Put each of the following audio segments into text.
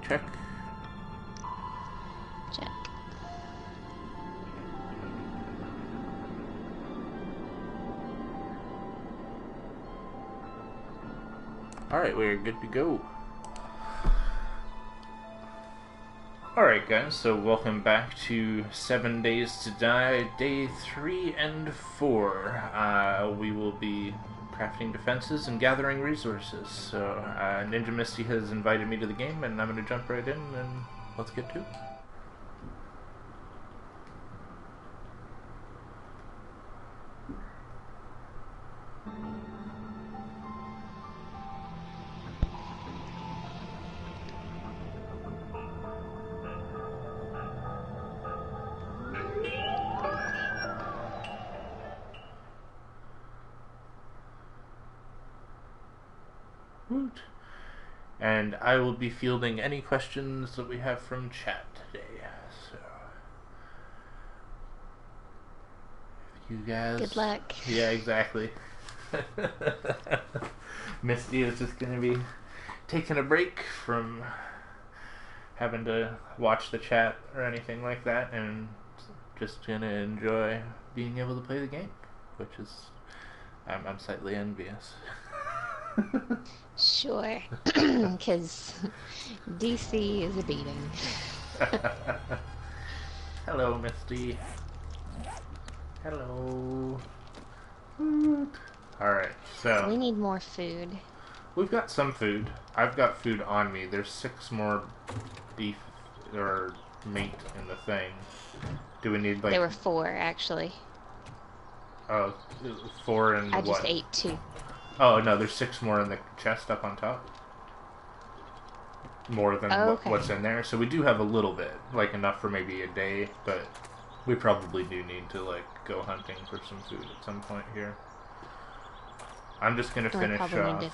check. Check. Alright, we're good to go. Alright guys, so welcome back to 7 Days to Die, day 3 and 4. We will be crafting defenses and gathering resources. So, Ninja Misty has invited me to the game, and I'm going to jump right in, and let's get to it. Woot. And I will be fielding any questions that we have from chat today. So, if you guys... Good luck. Yeah, exactly. Misty is just going to be taking a break from having to watch the chat or anything like that, and just going to enjoy being able to play the game, which is... I'm slightly envious. Sure, because DC is a beating. Hello, Misty. Hello. Alright, so... We need more food. We've got some food. I've got food on me. There's 6 more beef or meat in the thing. Do we need, like... There were 4, actually. Oh, 4 in I what? just ate 2. Oh, no, there's 6 more in the chest up on top. More than okay. what's in there. So we do have a little bit. Like, enough for maybe a day. But we probably do need to, like, go hunting for some food at some point here. I'm just going to finish off... Need to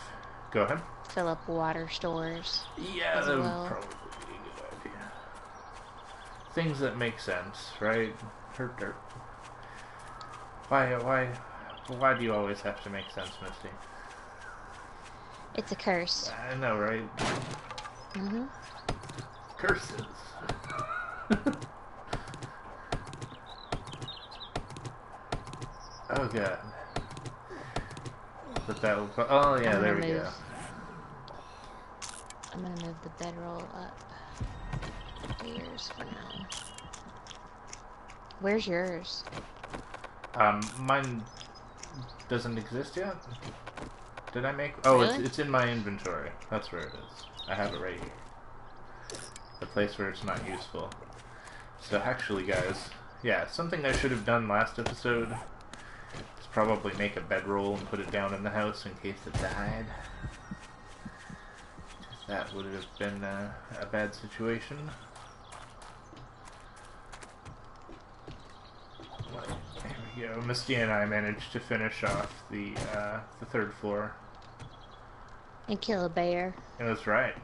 go ahead. fill up water stores. Yeah, that would probably be a good idea. Things that make sense, right? Dirt. Why do you always have to make sense, Misty? It's a curse. I know, right? Mm-hmm. Curses. Oh god. But that will... Oh yeah, there we go. I'm gonna move the bedroll up. Yours for now. Where's yours? Mine doesn't exist yet. Did I make... Oh, really? it's in my inventory. That's where it is. I have it right here. The place where it's not useful. So actually, guys, yeah, something I should have done last episode is probably make a bedroll and put it down in the house in case it died. That would have been a bad situation. There we go. Misty and I managed to finish off the 3rd floor. And kill a bear. And that's right.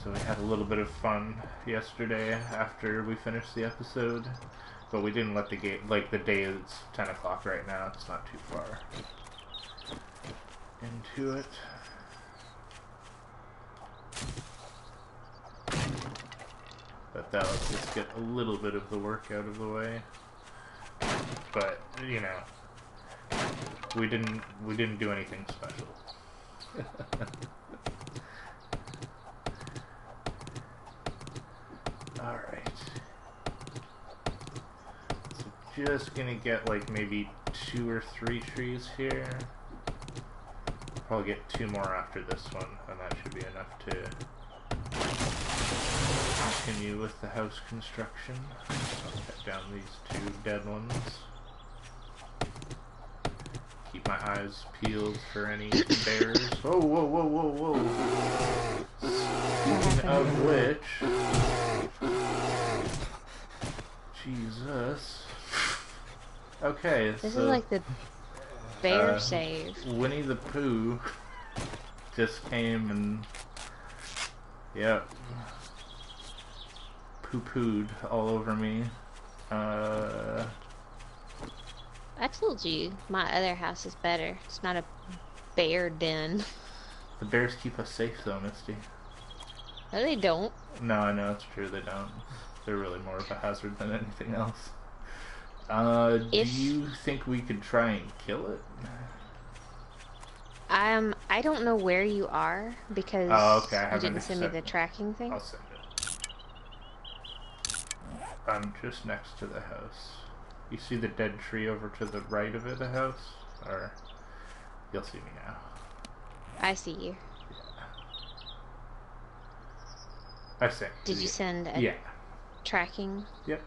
So we had a little bit of fun yesterday after we finished the episode. But we didn't let the game... Like, the day is 10 o'clock right now. It's not too far into it. But that let's just get a little bit of the work out of the way. But, you know, we didn't do anything special. Alright. So just gonna get like maybe 2 or 3 trees here. Probably get 2 more after this one, and that should be enough to continue with the house construction. I'll cut down these 2 dead ones. Keep my eyes peeled for any bears. Whoa, whoa, whoa, whoa, whoa! Speaking of which... Jesus. Okay, This so... is like the bear save. Winnie the Pooh just came and... Yep. Poo-pooed all over me. I told you, my other house is better. It's not a bear den. The bears keep us safe, though, Misty. No, they don't. No, I know, it's true, they don't. They're really more of a hazard than anything else. Do you think we could try and kill it? I don't know where you are because you didn't send me the tracking thing. I'll send it. I'm just next to the house. You see the dead tree over to the right of it, the house? Or you'll see me now. I see you. I sent. Did you send a tracking? Yep.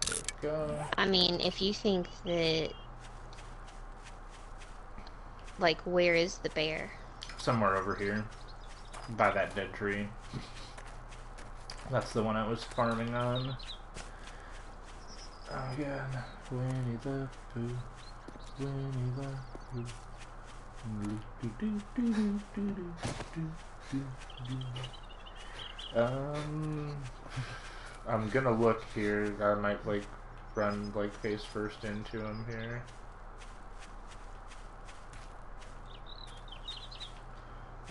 There we go. I mean, if you think that, like, where is the bear? Somewhere over here, by that dead tree. That's the one I was farming on. Oh god, Winnie the Pooh, Winnie the Pooh. I'm gonna look here. I might like run like face first into him here.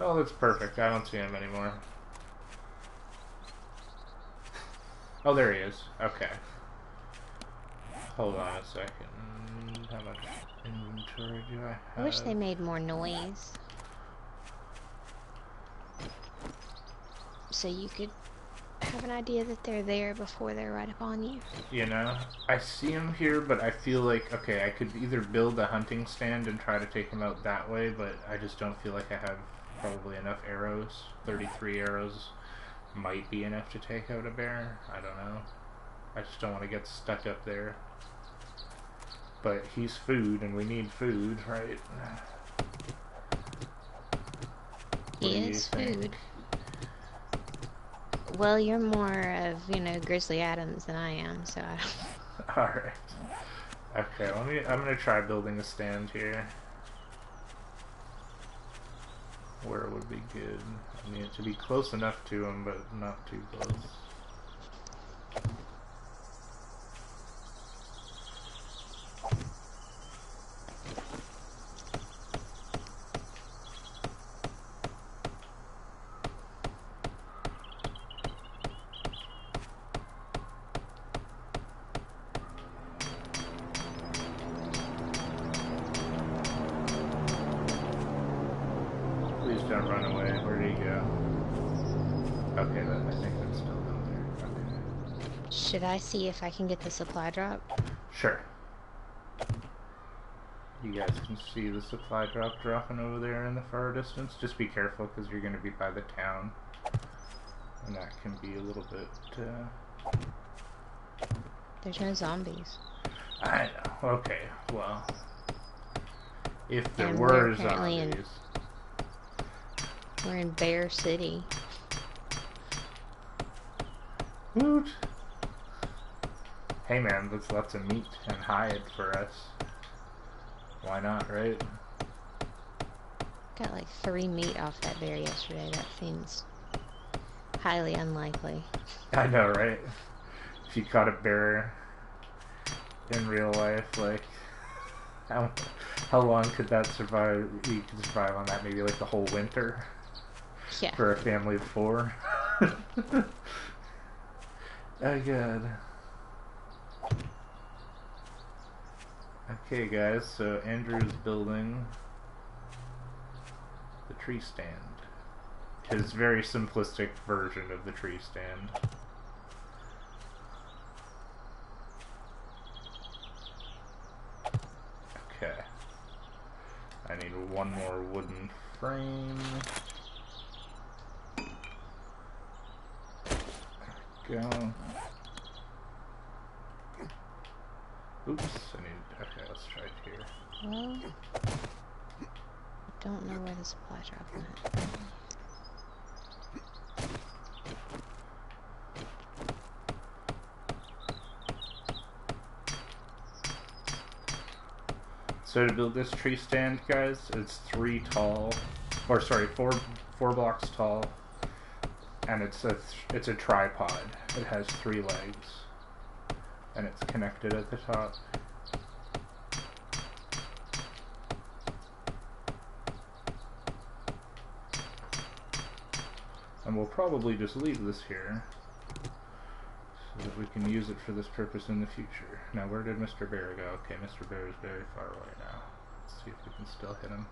Oh, that's perfect. I don't see him anymore. Oh, there he is. Okay. Hold on a second. How much inventory do I have? I wish they made more noise. So you could have an idea that they're there before they're right upon you. You know, I see him here, but I feel like, okay, I could either build a hunting stand and try to take him out that way, but I just don't feel like I have probably enough arrows. 33 arrows might be enough to take out a bear. I don't know. I just don't want to get stuck up there. But he's food, and we need food, right? He is food. Well, you're more of, you know, Grizzly Adams than I am, so I don't... Alright. Okay, I'm gonna try building a stand here. Where would be good? I need it to be close enough to him, but not too close. Please don't run away. Where did he go? Okay, I think that's still down there. Okay. Should I see if I can get the supply drop? Sure. You guys can see the supply drop dropping over there in the far distance. Just be careful because you're going to be by the town. And that can be a little bit... There's no zombies. I know. Okay, well... If there And were we're apparently zombies... We're in Bear City. Woot! Hey man, that's lots of meat and hide for us. Why not, right? Got like 3 meat off that bear yesterday. That seems highly unlikely. I know, right? If you caught a bear in real life, like, how long could that survive? You could survive on that maybe like the whole winter? Yeah. For a family of 4. Oh god. Okay guys, so Andrew's building the tree stand. His very simplistic version of the tree stand. Okay. I need one more wooden frame. There we go. Oops, okay, let's try it here. Well, I don't know where the supply drop went. So to build this tree stand, guys, it's 4 blocks tall, and it's a tripod. It has 3 legs, and it's connected at the top. And we'll probably just leave this here so that we can use it for this purpose in the future. Now, where did Mr. Bear go? Okay, Mr. Bear is very far away now. Let's see if we can still hit him.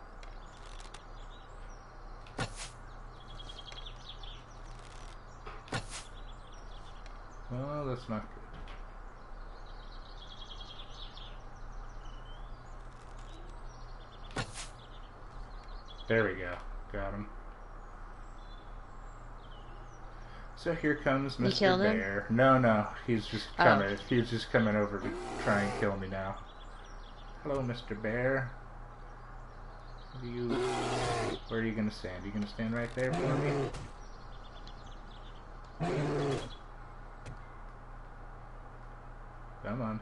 Well, that's not good. There we go. Got him. So here comes Mr. You killed him? Bear. No, he's just coming. He's just coming over to try and kill me now. Hello, Mr. Bear. Where are you gonna stand? You gonna stand right there for me? Come on.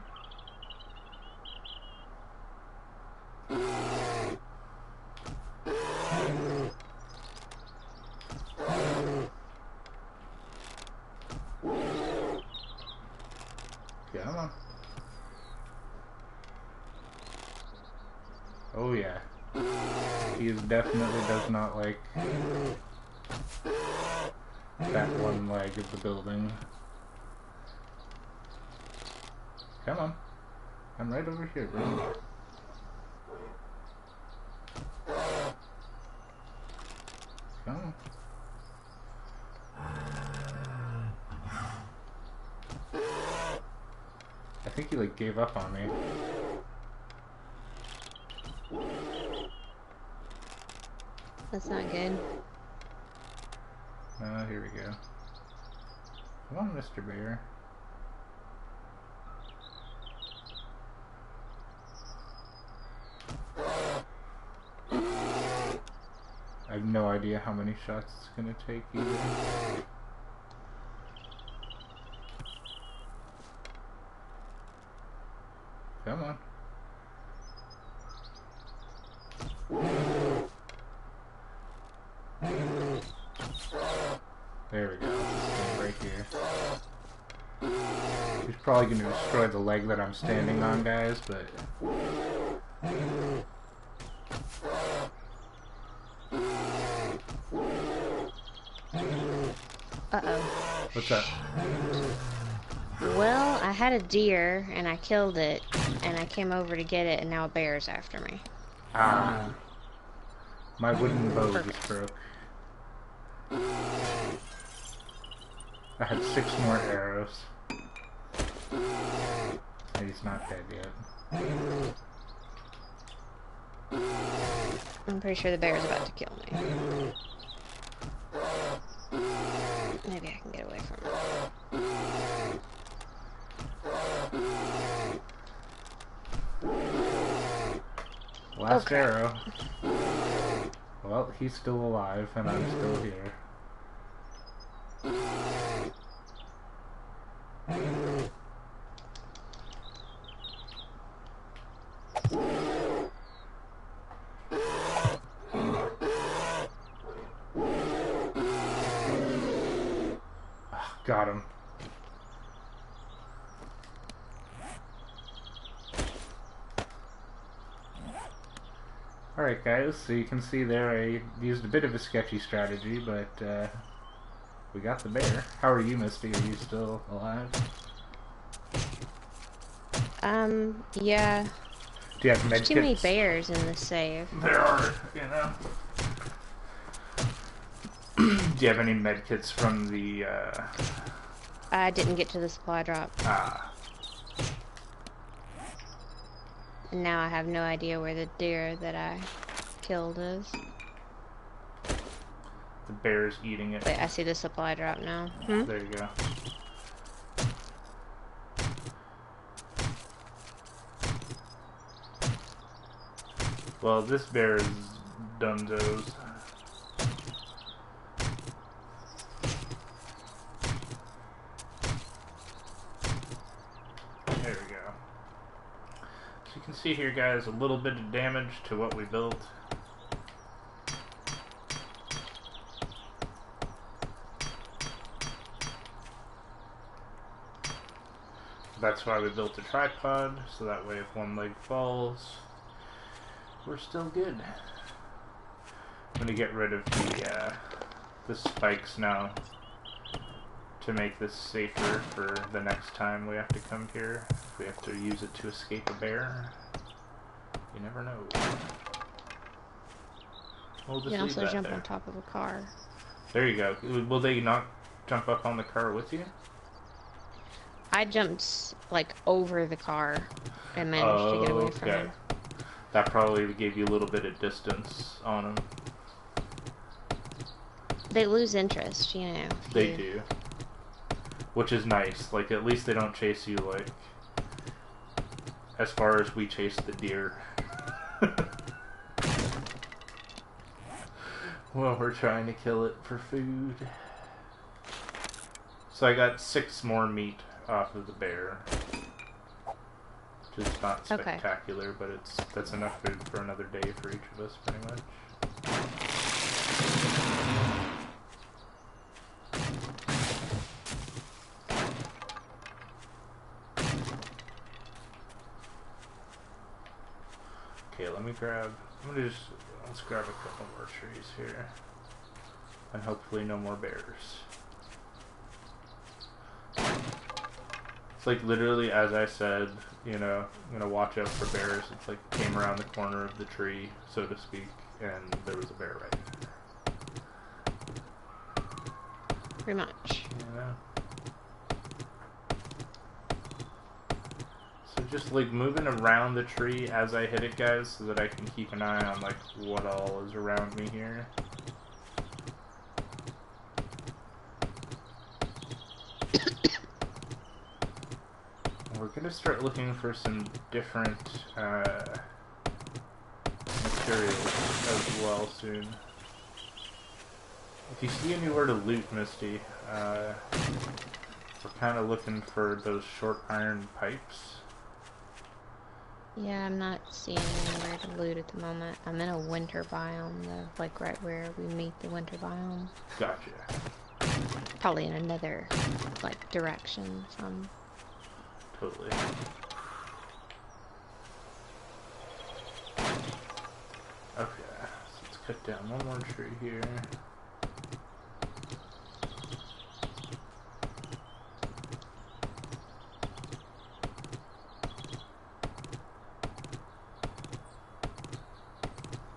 Come on. Oh yeah. He definitely does not like that one leg of the building. Come on. I'm right over here, bro. Come on. I think he like gave up on me. That's not good. Here we go. Come on, Mr. Bear. I have no idea how many shots it's gonna take either. Come on. There we go. Stand right here. He's probably gonna destroy the leg that I'm standing on, guys, but Uh-oh. what's up? Well, I had a deer, and I killed it, and I came over to get it, and now a bear's after me. Ah. My wooden bow just broke. I had 6 more arrows. And he's not dead yet. I'm pretty sure the bear's about to kill me. Maybe I can get away from it. Last arrow. Well, he's still alive, and I'm still here. Got him. Alright guys, so you can see there I used a bit of a sketchy strategy, but we got the bear. How are you, Misty? Are you still alive? Yeah. Do you have med There's too many kits? bears in this save. There are, you know. Do you have any med kits from the, I didn't get to the supply drop. And now I have no idea where the deer that I killed is. The bear's eating it. Wait, I see the supply drop now. There you go. Well, this bear is dunzos. There we go. So you can see here, guys, a little bit of damage to what we built. That's why we built a tripod, so that way if one leg falls, we're still good. I'm gonna get rid of the the spikes now to make this safer for the next time we have to come here. If we have to use it to escape a bear, you never know. We'll just You can leave also that jump there. on top of a car. There you go. Will they not jump up on the car with you? I jumped like over the car and managed to get away from Okay. him. That probably gave you a little bit of distance on them. They lose interest, you know. if They you- do. Which is nice. Like, at least they don't chase you, like, as far as we chase the deer. Well, we're trying to kill it for food. So I got 6 more meat off of the bear. Which is not Okay. spectacular, but that's enough food for another day for each of us, pretty much. Okay, let's grab a couple more trees here. And hopefully no more bears. It's like literally as I said, you know, I'm gonna watch out for bears. It's like came around the corner of the tree, so to speak, and there was a bear right there. Pretty much. You know? So just like moving around the tree as I hit it, guys, so that I can keep an eye on like what all is around me here. We're gonna start looking for some different materials as well soon. If you see anywhere to loot, Misty, we're kind of looking for those short iron pipes. Yeah, I'm not seeing anywhere to loot at the moment. I'm in a winter biome, though, like right where we meet the winter biome. Gotcha. Probably in another, like, direction from... Totally. Okay, so let's cut down one more tree here.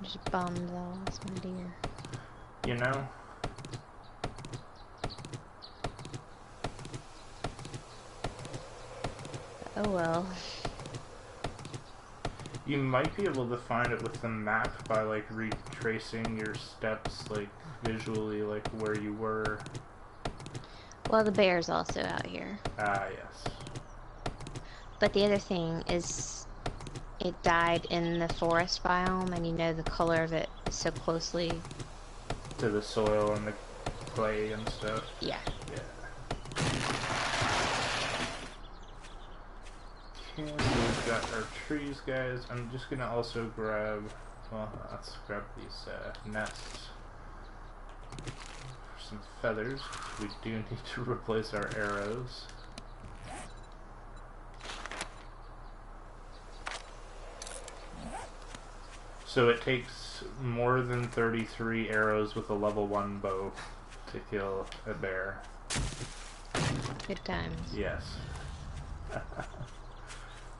Just bummed, though. That's my deer. You know? Oh well. You might be able to find it with the map by like retracing your steps, like visually, like where you were. Well, the bear's also out here. Ah, yes. But the other thing is, it died in the forest biome, and you know the color of it is so closely... To the soil and the clay and stuff. Yeah. Yeah. Okay, so we've got our trees, guys. I'm just gonna also grab, well, let's grab these nests for some feathers. We do need to replace our arrows. So it takes more than 33 arrows with a level 1 bow to kill a bear. Good times. Yes.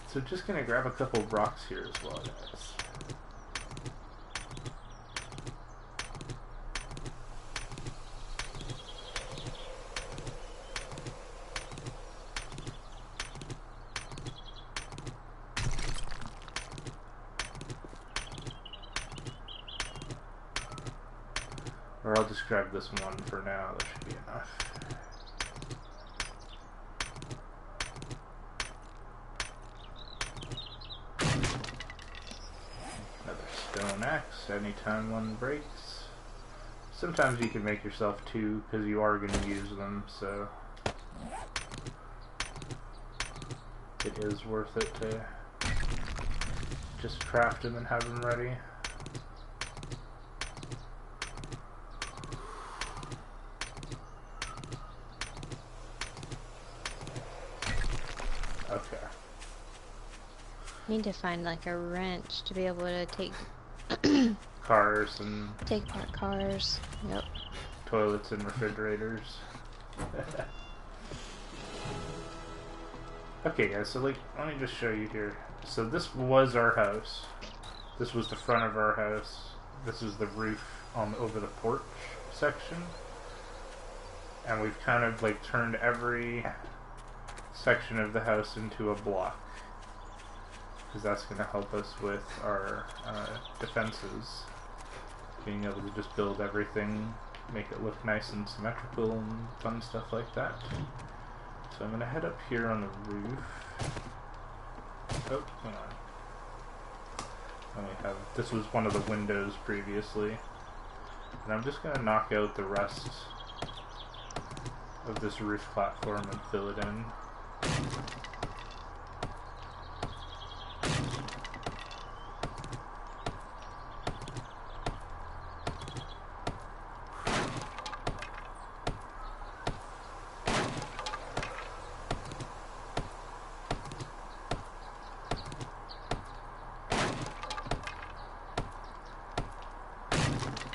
So just gonna grab a couple rocks here as well, guys. Or I'll just grab this one for now, that should be enough. Stone axe, anytime one breaks. Sometimes you can make yourself 2 because you are going to use them, so it is worth it to just craft them and have them ready. Okay. Need to find like a wrench to be able to take Cars and take apart cars. Yep. toilets and refrigerators. Okay guys, so like, let me just show you here. So this was our house. This was the front of our house. This is the roof on over the porch section. And we've kind of like turned every section of the house into a block. Because that's going to help us with our defenses. Being able to just build everything, make it look nice and symmetrical and fun stuff like that. So I'm going to head up here on the roof. Oh, hang on. Let me have, this was one of the windows previously. And I'm just going to knock out the rest of this roof platform and fill it in.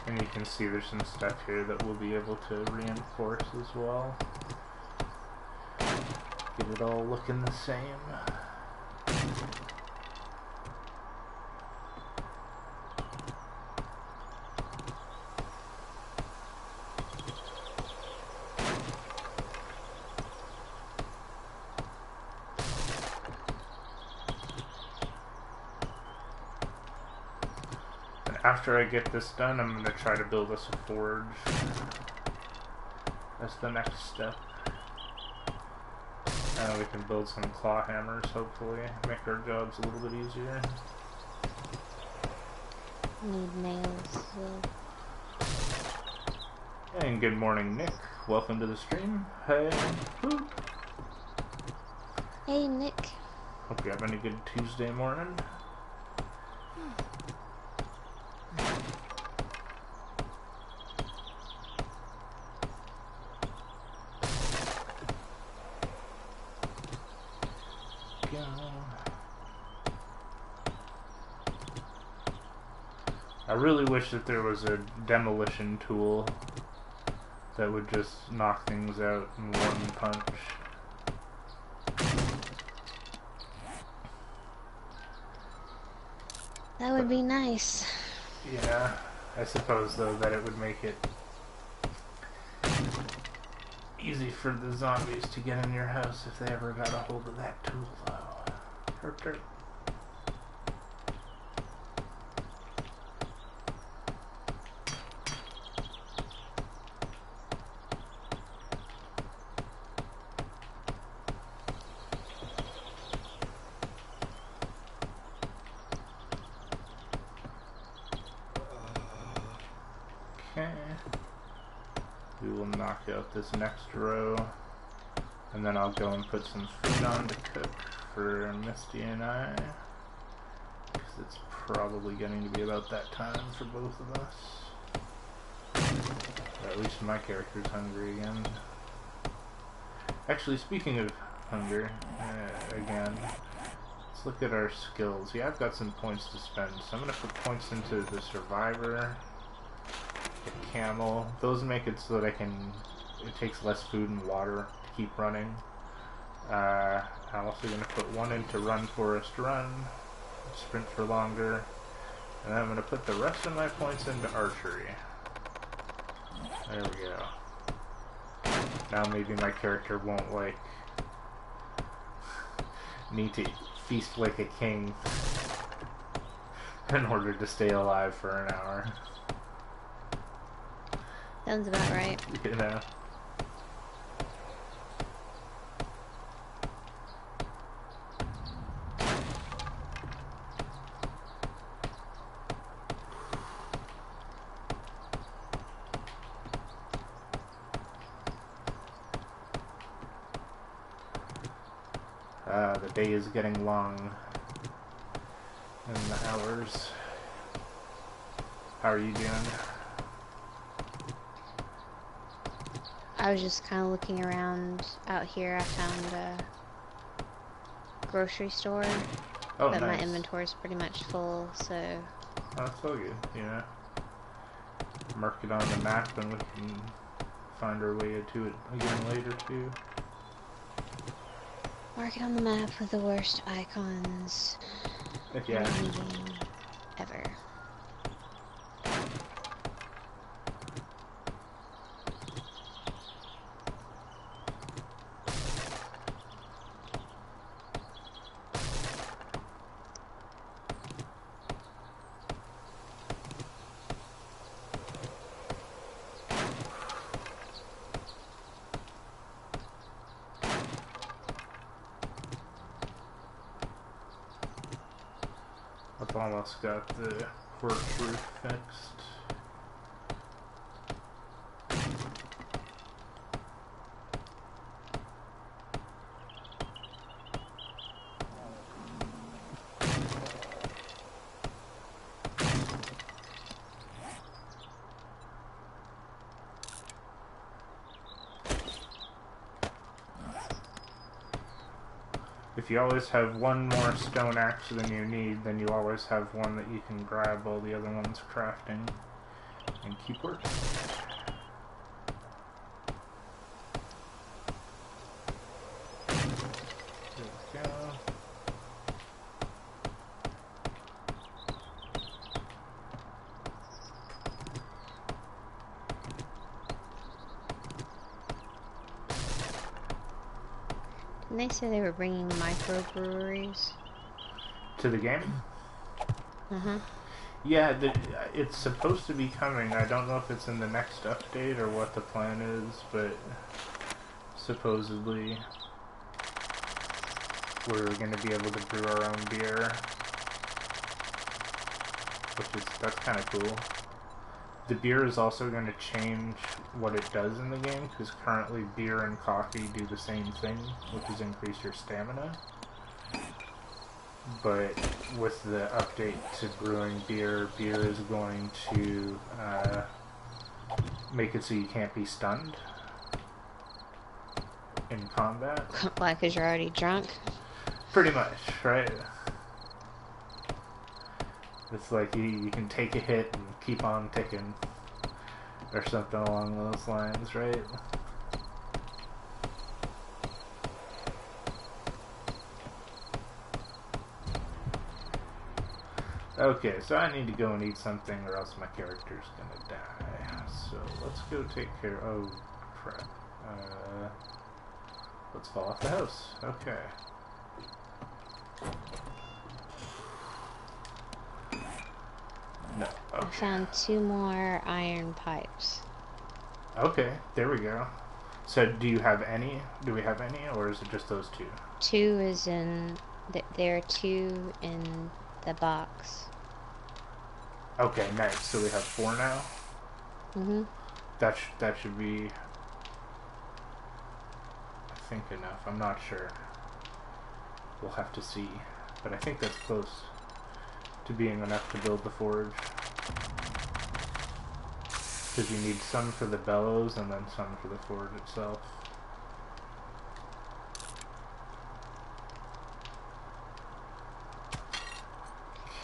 And you can see there's some stuff here that we'll be able to reinforce as well. Get it all looking the same. After I get this done, I'm going to try to build us a forge. That's the next step. We can build some claw hammers, hopefully. Make our jobs a little bit easier. Need nails. And good morning, Nick. Welcome to the stream. Hey. Woo. Hey, Nick. Hope you're having a good Tuesday morning. I really wish that there was a demolition tool that would just knock things out in one punch. That would be nice. Yeah, I suppose though that it would make it easy for the zombies to get in your house if they ever got a hold of that tool though. Herp derp. We will knock out this next row, and then I'll go and put some food on to cook for Misty and I, because it's probably getting to be about that time for both of us. Or at least my character's hungry again. Actually, speaking of hunger, again, let's look at our skills. Yeah, I've got some points to spend, so I'm going to put points into the Survivor. Camel. Those make it so that it takes less food and water to keep running. I'm also going to put one into Run Forest Run, sprint for longer, and then I'm going to put the rest of my points into archery. There we go. Now maybe my character won't need to feast like a king in order to stay alive for an hour. Sounds about right. You know. The day is getting long, and the hours. How are you doing? I was just kind of looking around out here. I found a grocery store, but nice. My inventory is pretty much full, so... Oh, that's so good, yeah. Mark it on the map and we can find our way to it again later too. Mark it on the map with the worst icons Yeah. in any game ever. I've almost got the porch roof fixed. If you always have one more stone axe than you need, then you always have one that you can grab while the other one's crafting and keep working. There we go. Didn't they say they were bringing microbreweries? To the game? Uh-huh. Yeah, it's supposed to be coming. I don't know if it's in the next update or what the plan is, but supposedly we're going to be able to brew our own beer, that's kind of cool. The beer is also going to change what it does in the game, because currently beer and coffee do the same thing, which is increase your stamina. But with the update to brewing beer, beer is going to make it so you can't be stunned in combat. Why, because you're already drunk? Pretty much, right? It's like you can take a hit and keep on ticking, or something along those lines, right? Okay, so I need to go and eat something or else my character's gonna die. So let's go take care. Oh, crap. Let's fall off the house. Okay. No. Okay. I found 2 more iron pipes. Okay, there we go. So do you have any? Do we have any, or is it just those 2? 2 is in... There are 2 in the box. Okay, nice. So we have 4 now? Mm-hmm. That should be, I think, enough. I'm not sure. We'll have to see. But I think that's close to being enough to build the forge. Because you need some for the bellows and then some for the forge itself.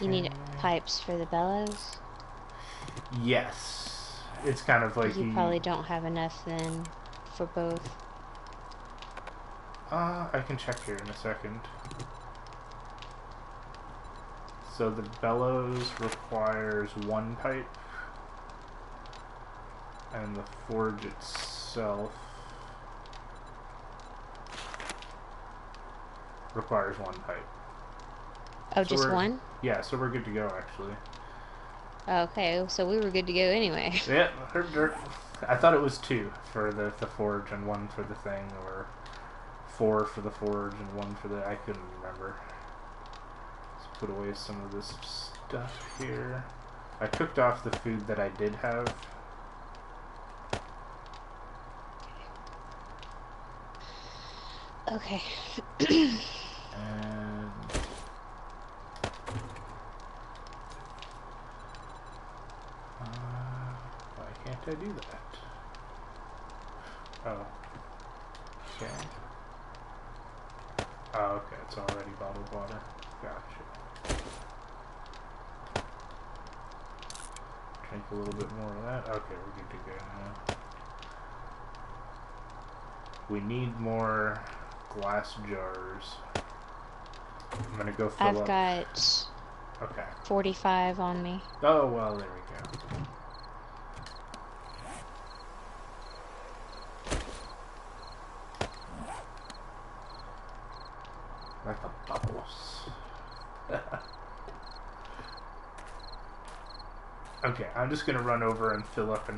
You need pipes for the bellows? Yes. It's kind of like you probably don't have enough then for both. I can check here in a second. So the bellows requires 1 pipe, and the forge itself requires 1 pipe. Oh, So just 1? Yeah, so we're good to go, actually. Okay, so we were good to go anyway. Yeah, I thought it was 2 for the forge and 1 for the thing, or 4 for the forge and 1 for the... I couldn't remember. Let's put away some of this stuff here. I cooked off the food that I did have. Okay. And... why can't I do that? Oh. Okay. Oh, okay, it's already bottled water. Gotcha. Drink a little bit more of that. Okay, we're good to go now. We need more glass jars. I'm gonna go fill I've up. got Okay. 45 on me. Oh, well, there we go. Like a boss. Okay, I'm just gonna run over and fill up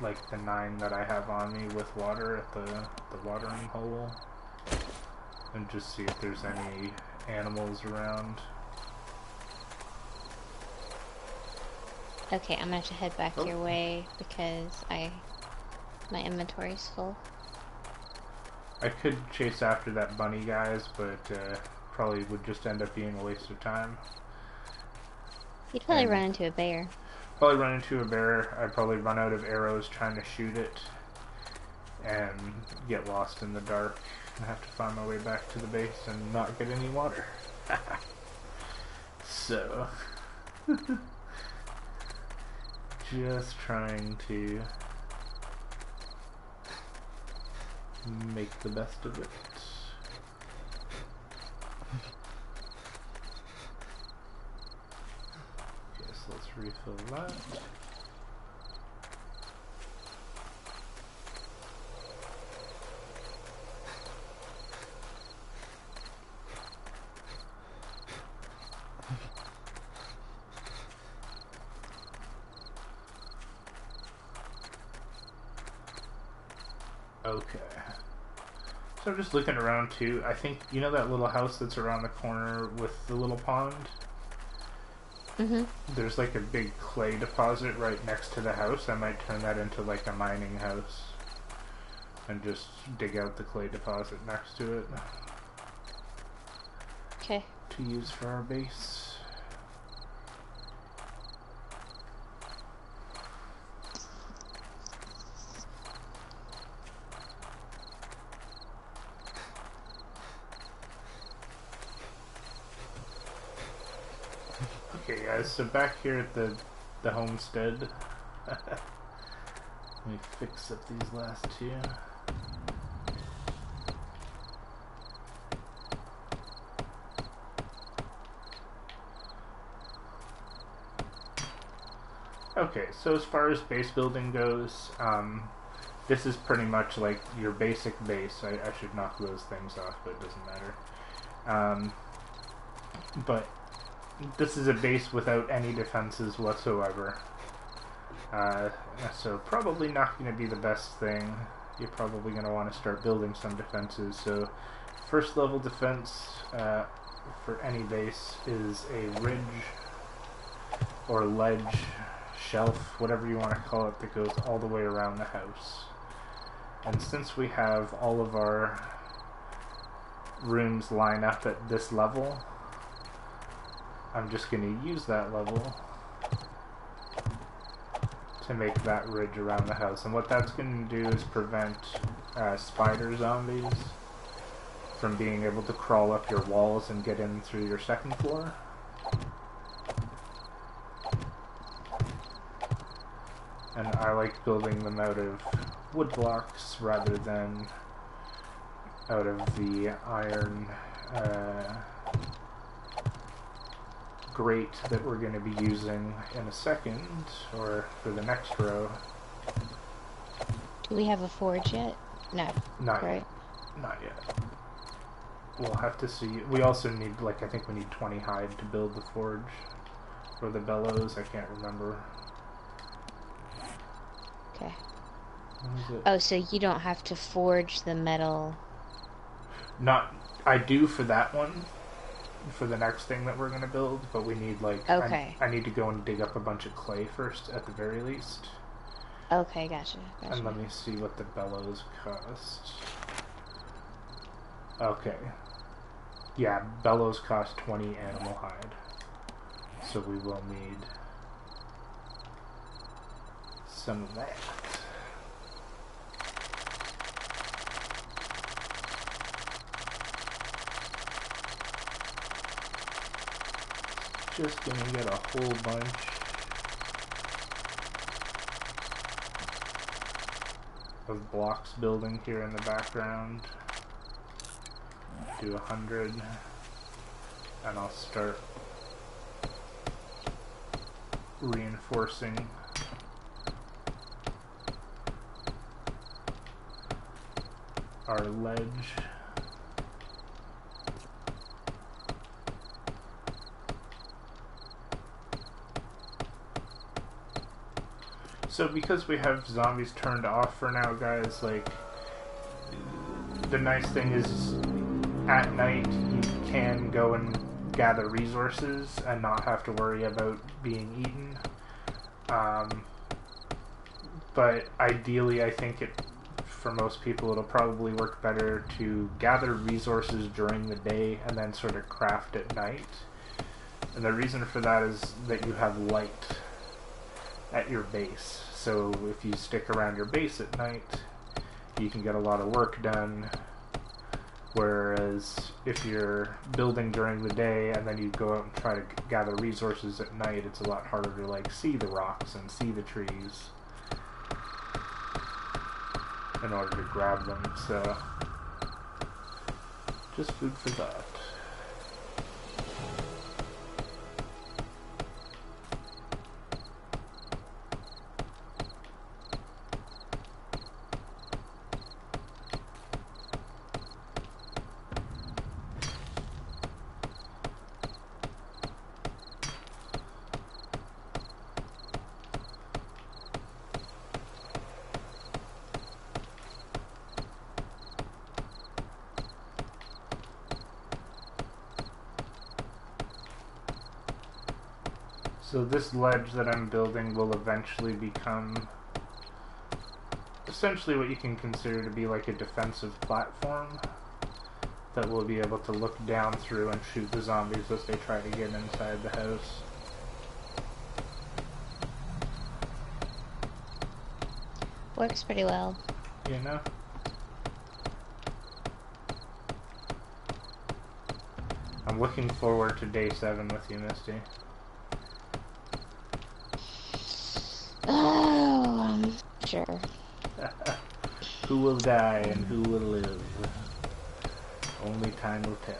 like the 9 that I have on me with water at the watering hole, and just see if there's any animals around. Okay, I'm gonna have to head back your way because my inventory's full. I could chase after that bunny, guys, but probably would just end up being a waste of time. You'd probably run into a bear. Probably run into a bear. I'd probably run out of arrows trying to shoot it and get lost in the dark and have to find my way back to the base and not get any water. So just trying to make the best of it. Okay, so let's refill that. Okay. So I'm just looking around too. I think, you know that little house that's around the corner with the little pond? Mm-hmm. There's like a big clay deposit right next to the house. I might turn that into like a mining house and just dig out the clay deposit next to it. Okay. To use for our base. Okay guys, so back here at the homestead, let me fix up these last 2. Okay, so as far as base building goes, this is pretty much like your basic base. I should knock those things off, but it doesn't matter. But this is a base without any defenses whatsoever. So probably not going to be the best thing. You're probably going to want to start building some defenses. So first level defense for any base is a ridge or ledge, shelf, whatever you want to call it, that goes all the way around the house. And since we have all of our rooms line up at this level, I'm just going to use that level to make that ridge around the house. And what that's going to do is prevent spider zombies from being able to crawl up your walls and get in through your second floor. And I like building them out of wood blocks rather than out of the iron grate that we're going to be using in a second, or for the next row. Do we have a forge yet? No. Not right? yet. Not yet. We'll have to see. We also need, like, I think we need 20 hide to build the forge. Or the bellows, I can't remember. Okay. What is it? Oh, so you don't have to forge the metal. Not, I do for that one. For the next thing that we're going to build, but we need, like, Okay. I need to go and dig up a bunch of clay first, at the very least. Okay, gotcha. And let me see what the bellows cost. Okay. Yeah, bellows cost 20 animal hide. So we will need some of that. Just gonna get a whole bunch. of blocks building here in the background. Do 100, and I'll start reinforcing our ledge. So because we have zombies turned off for now, guys, like, the nice thing is at night you can go and gather resources and not have to worry about being eaten. But ideally, I think for most people it'll probably work better to gather resources during the day and then sort of craft at night. And the reason for that is that you have light at your base. So if you stick around your base at night, you can get a lot of work done. Whereas if you're building during the day and then you go out and try to gather resources at night, it's a lot harder to like see the rocks and see the trees in order to grab them. So just food for thought. So this ledge that I'm building will eventually become essentially what you can consider to be like a defensive platform that we'll be able to look down through and shoot the zombies as they try to get inside the house. Works pretty well. You know? I'm looking forward to day 7 with you, Misty. Oh, I'm sure. Who will die and who will live? Only time will tell.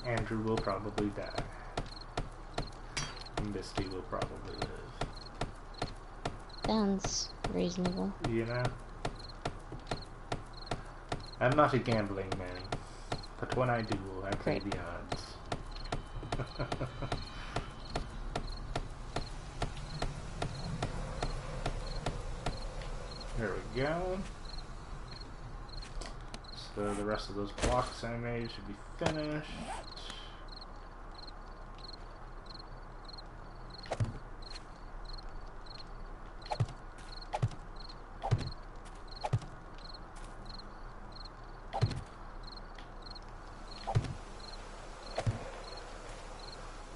Andrew will probably die. Misty will probably live. Sounds reasonable. You know? I'm not a gambling man, but when I do, I play the odds. There we go. So the rest of those blocks I made should be finished.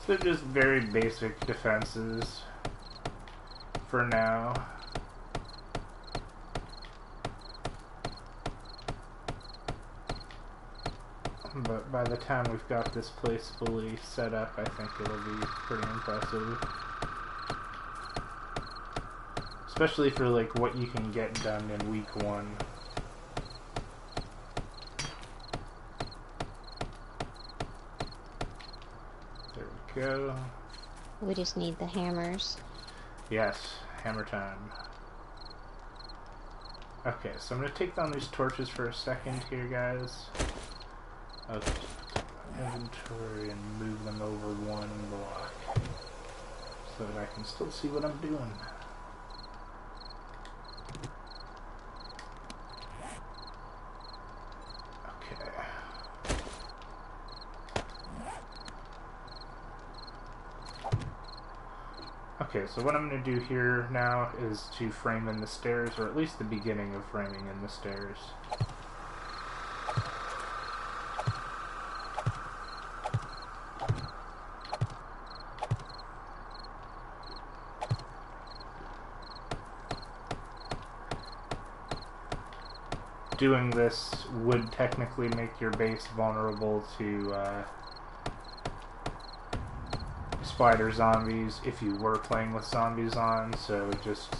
So just very basic defenses for now. But by the time we've got this place fully set up, I think it'll be pretty impressive. Especially for like what you can get done in week 1. There we go. We just need the hammers. Yes, hammer time. Okay, so I'm going to take down these torches for a second here, guys. Okay, inventory and move them over 1 block so that I can still see what I'm doing. Okay, so what I'm going to do here now is to frame in the stairs, or at least the beginning of framing in the stairs. Doing this would technically make your base vulnerable to spider zombies if you were playing with zombies on, so just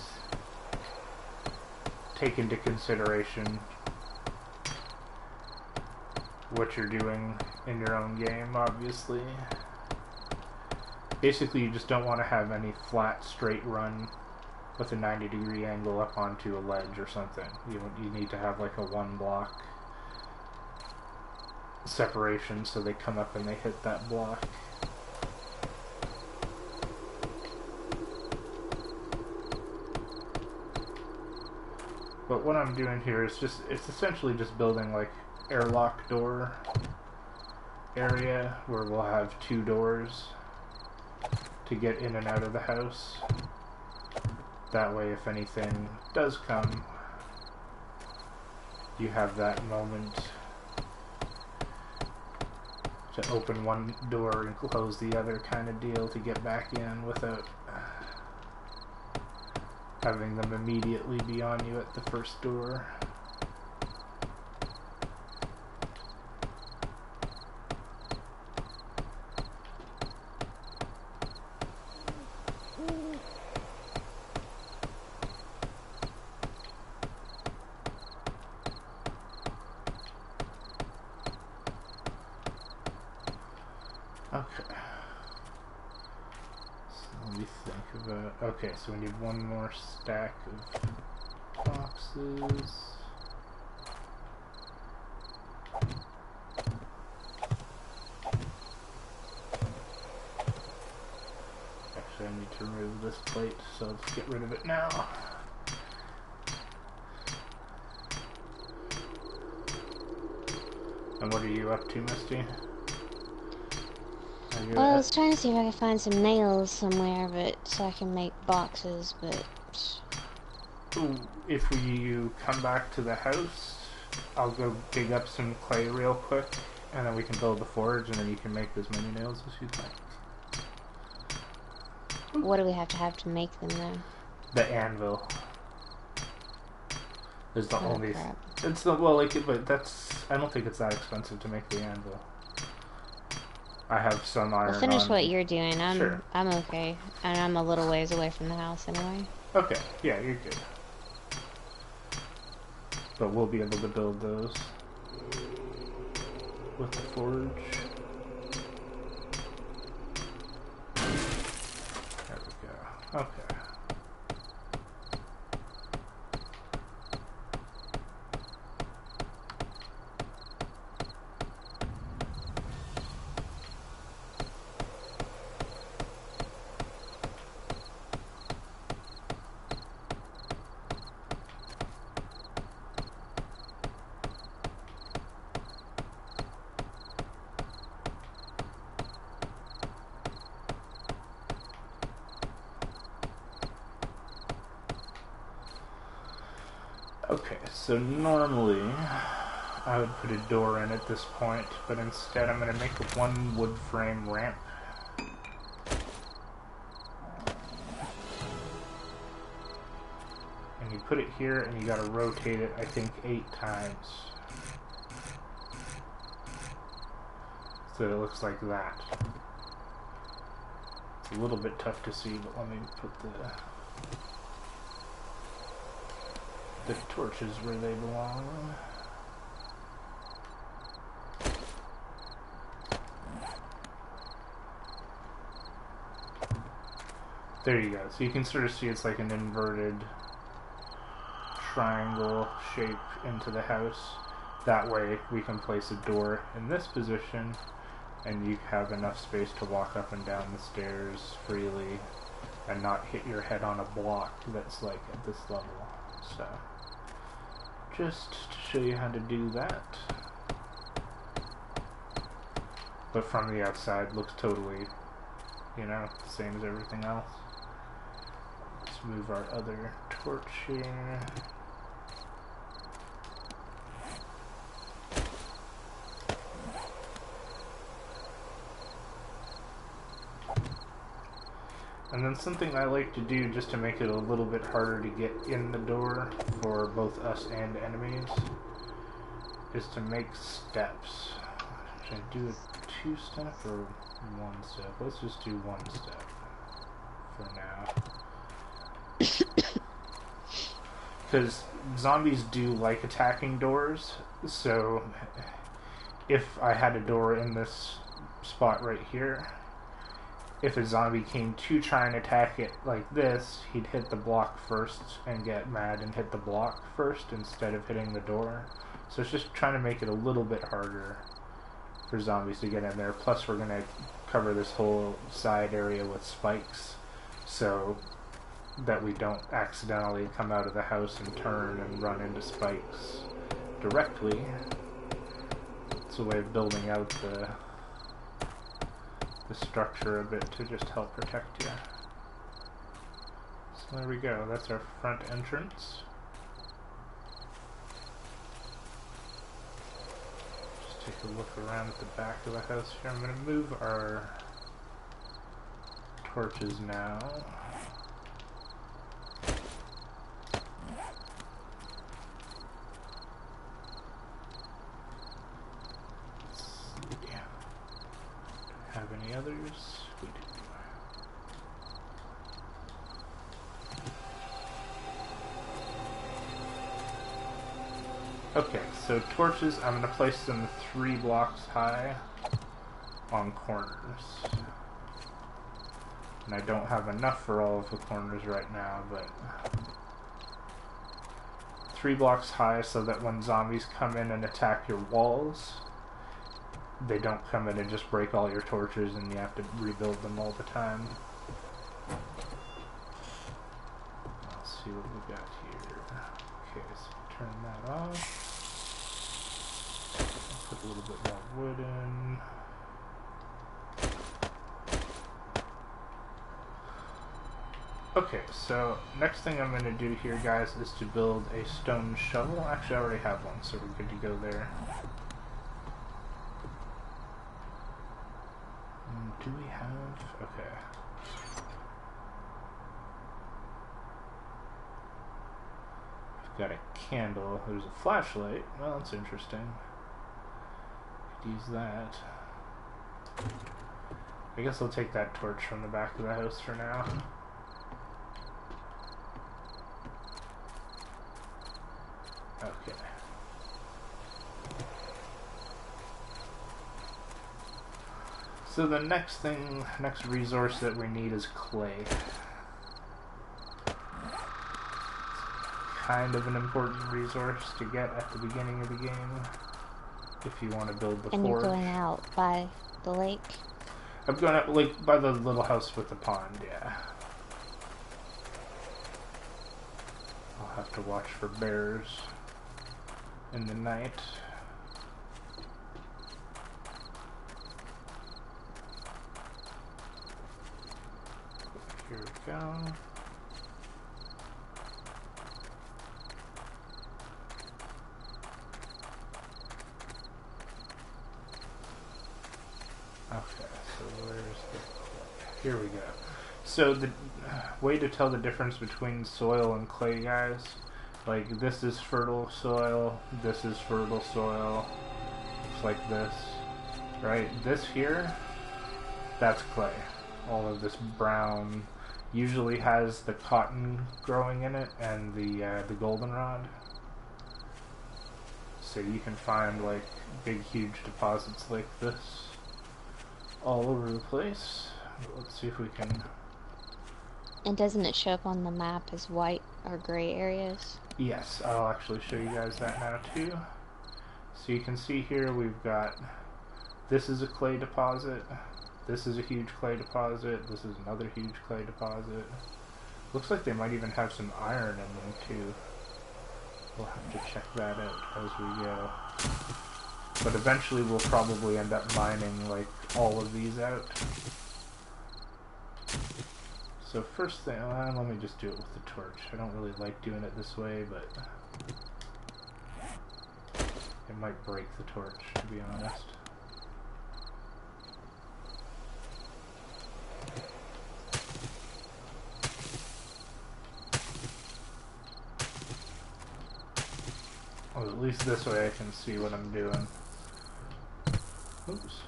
take into consideration what you're doing in your own game, obviously. Basically, you just don't want to have any flat, straight run with a 90-degree angle up onto a ledge or something. You need to have like a 1-block separation so they come up and they hit that block. But what I'm doing here is it's essentially just building like airlock door area where we'll have 2 doors to get in and out of the house. That way, if anything does come, you have that moment to open one door and close the other kind of deal to get back in without having them immediately be on you at the first door. Okay. So let me think about... Okay, so we need one more stack of boxes. Actually, I need to remove this plate, so let's get rid of it now. And what are you up to, Misty? Well, I was trying to see if I could find some nails somewhere, but so I can make boxes, but... If you come back to the house, I'll go dig up some clay real quick, and then we can build the forge, and then you can make as many nails as you'd like. What do we have to make them, though? The anvil is the only... crap. It's the... Well, like, but that's... I don't think it's that expensive to make the anvil. I have some iron. Well, finish on. what you're doing. Sure. I'm okay, and I'm a little ways away from the house anyway. Okay, yeah, you're good. But we'll be able to build those with the forge. There we go. Okay. Okay, so normally I would put a door in at this point, but instead I'm going to make one wood frame ramp. And you put it here and you got to rotate it, I think, 8 times. So it looks like that. It's a little bit tough to see, but let me put the torches where they belong. There you go. So you can sort of see it's like an inverted triangle shape into the house. That way we can place a door in this position and you have enough space to walk up and down the stairs freely and not hit your head on a block that's like at this level. So, just to show you how to do that. But from the outside, looks totally, you know, the same as everything else. Let's move our other torch here. And then something I like to do just to make it a little bit harder to get in the door for both us and enemies is to make steps. Should I do a 2-step or 1-step? Let's just do 1-step for now. because zombies do like attacking doors, so if I had a door in this spot right here, if a zombie came to try and attack it like this, he'd hit the block first and get mad and hit the block first instead of hitting the door. So it's just trying to make it a little bit harder for zombies to get in there. Plus we're going to cover this whole side area with spikes so that we don't accidentally come out of the house and turn and run into spikes directly. It's a way of building out the structure a bit to just help protect you. So there we go, that's our front entrance. Just take a look around at the back of the house here. I'm going to move our torches now. Have any others? We do. Okay, so torches, I'm going to place them 3 blocks high on corners. And I don't have enough for all of the corners right now, but 3 blocks high so that when zombies come in and attack your walls, they don't come in and just break all your torches and you have to rebuild them all the time. Let's see what we got here. Okay, so turn that off. Put a little bit more wood in. Okay, so next thing I'm going to do here, guys, is to build a stone shovel. Actually, I already have one, so we're good to go there. Do we have... okay. I've got a candle. There's a flashlight. Well, that's interesting. Could use that. I guess I'll take that torch from the back of the house for now. Okay. So the next resource that we need is clay. It's kind of an important resource to get at the beginning of the game if you want to build the forge. And you're going out by the lake? I'm going out like by the little house with the pond, yeah. I'll have to watch for bears in the night. Here we go. Okay, so where's the... here we go. So the way to tell the difference between soil and clay, guys, like this is fertile soil, this is fertile soil, it's like this, right? This here, that's clay. All of this brown usually has the cotton growing in it and the goldenrod. So you can find like big huge deposits like this all over the place. Let's see if we can... And doesn't it show up on the map as white or gray areas? Yes, I'll actually show you guys that now too. So you can see here we've got, this is a clay deposit, this is a huge clay deposit, this is another huge clay deposit. Looks like they might even have some iron in them too. We'll have to check that out as we go. But eventually we'll probably end up mining like all of these out. So first thing, let me just do it with the torch. I don't really like doing it this way, but it might break the torch, to be honest. Well, at least this way I can see what I'm doing. Oops.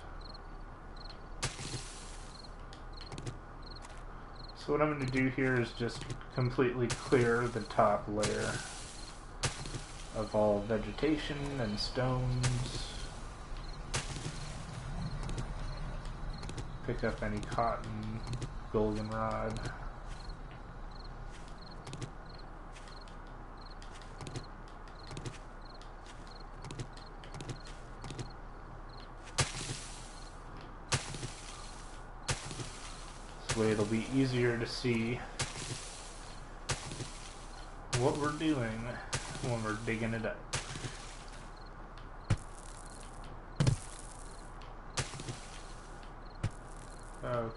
So what I'm going to do here is just completely clear the top layer of all vegetation and stones. Pick up any cotton, goldenrod. This way it'll be easier to see what we're doing when we're digging it up. Oh.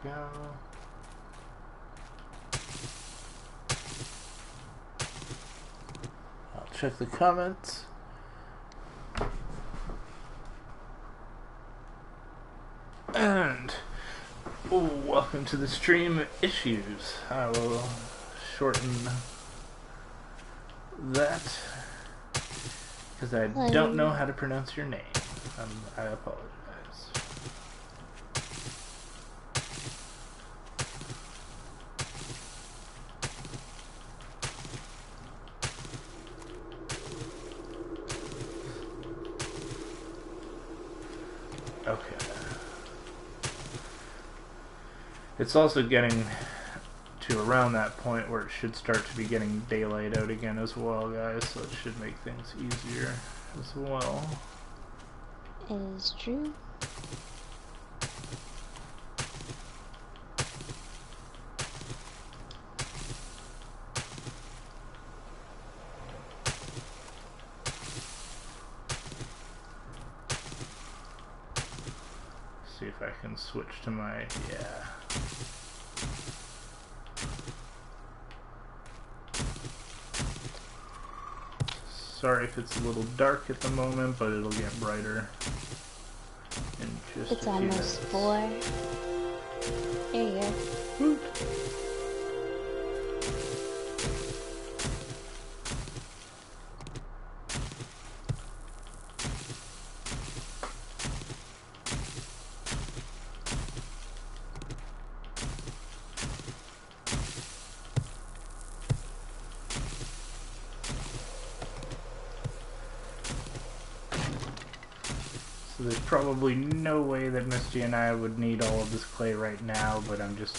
Go. I'll check the comments. And welcome to the stream issues. I will shorten that because I don't know how to pronounce your name. I apologize. Okay. It's also getting to around that point where it should start to be getting daylight out again as well, guys, so it should make things easier as well. It is true. See if I can switch to my, yeah. Sorry if it's a little dark at the moment, but it'll get brighter in just It's a few almost minutes. 4. There you go. Woot. So there's probably no way that Misty and I would need all of this clay right now, but I'm just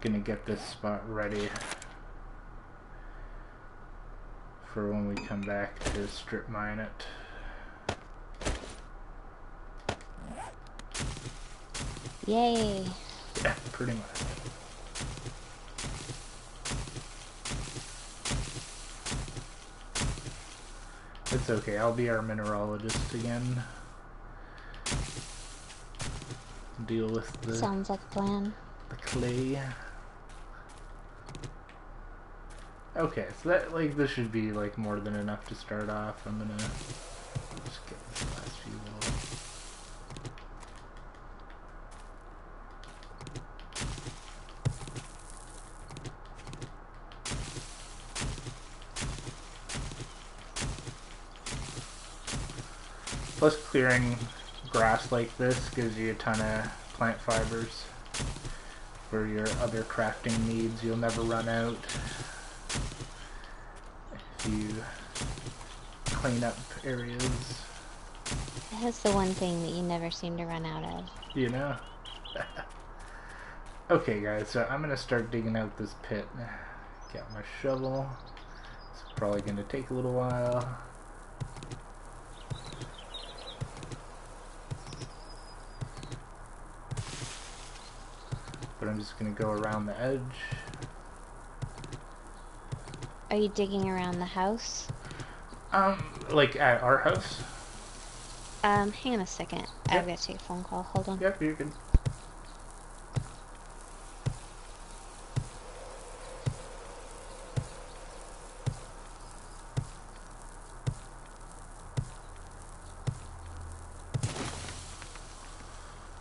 gonna get this spot ready for when we come back to strip mine it. Yay. Yeah, pretty much. It's okay, I'll be our mineralogist again. Deal with the Sounds like a plan. clay. Okay, so that, like, this should be, like, more than enough to start off. I'm gonna just get this last few little... Plus, clearing grass like this gives you a ton of plant fibers for your other crafting needs. You'll never run out if you clean up areas, That's the one thing that you never seem to run out of. you know. Okay guys, so I'm gonna start digging out this pit. Got my shovel. It's probably gonna take a little while. But I'm just gonna go around the edge. Are you digging around the house? Like at our house? Hang on a second. Yeah. I've got to take a phone call. Hold on. Yep, you can.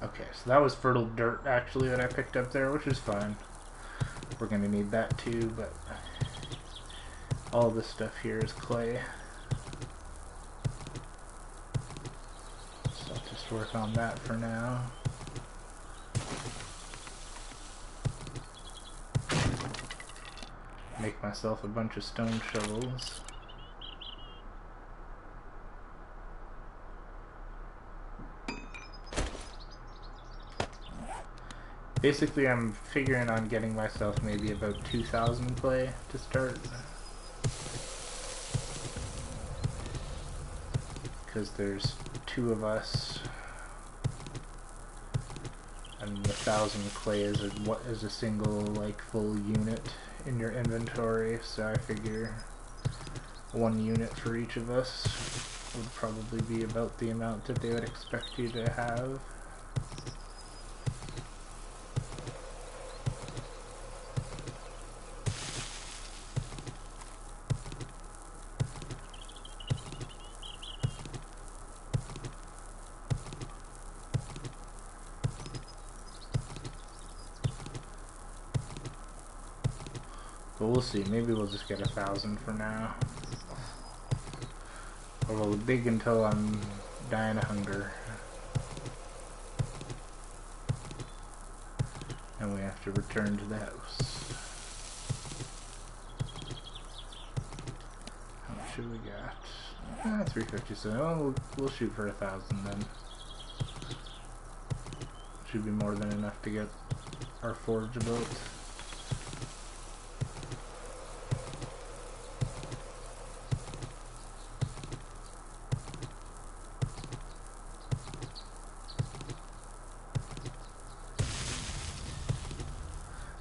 Okay, so that was fertile dirt actually that I picked up there, which is fine. We're gonna need that too, but all this stuff here is clay. So I'll just work on that for now. Make myself a bunch of stone shovels. Basically, I'm figuring on getting myself maybe about 2,000 clay to start. Because there's 2 of us. And 1,000 clay is a single, like, full unit in your inventory, so I figure 1 unit for each of us would probably be about the amount that they would expect you to have. But we'll see, maybe we'll just get 1,000 for now. Or we'll dig until I'm dying of hunger. And we have to return to the house. How much should we got? 350, so we'll shoot for 1,000 then. Should be more than enough to get our forge built.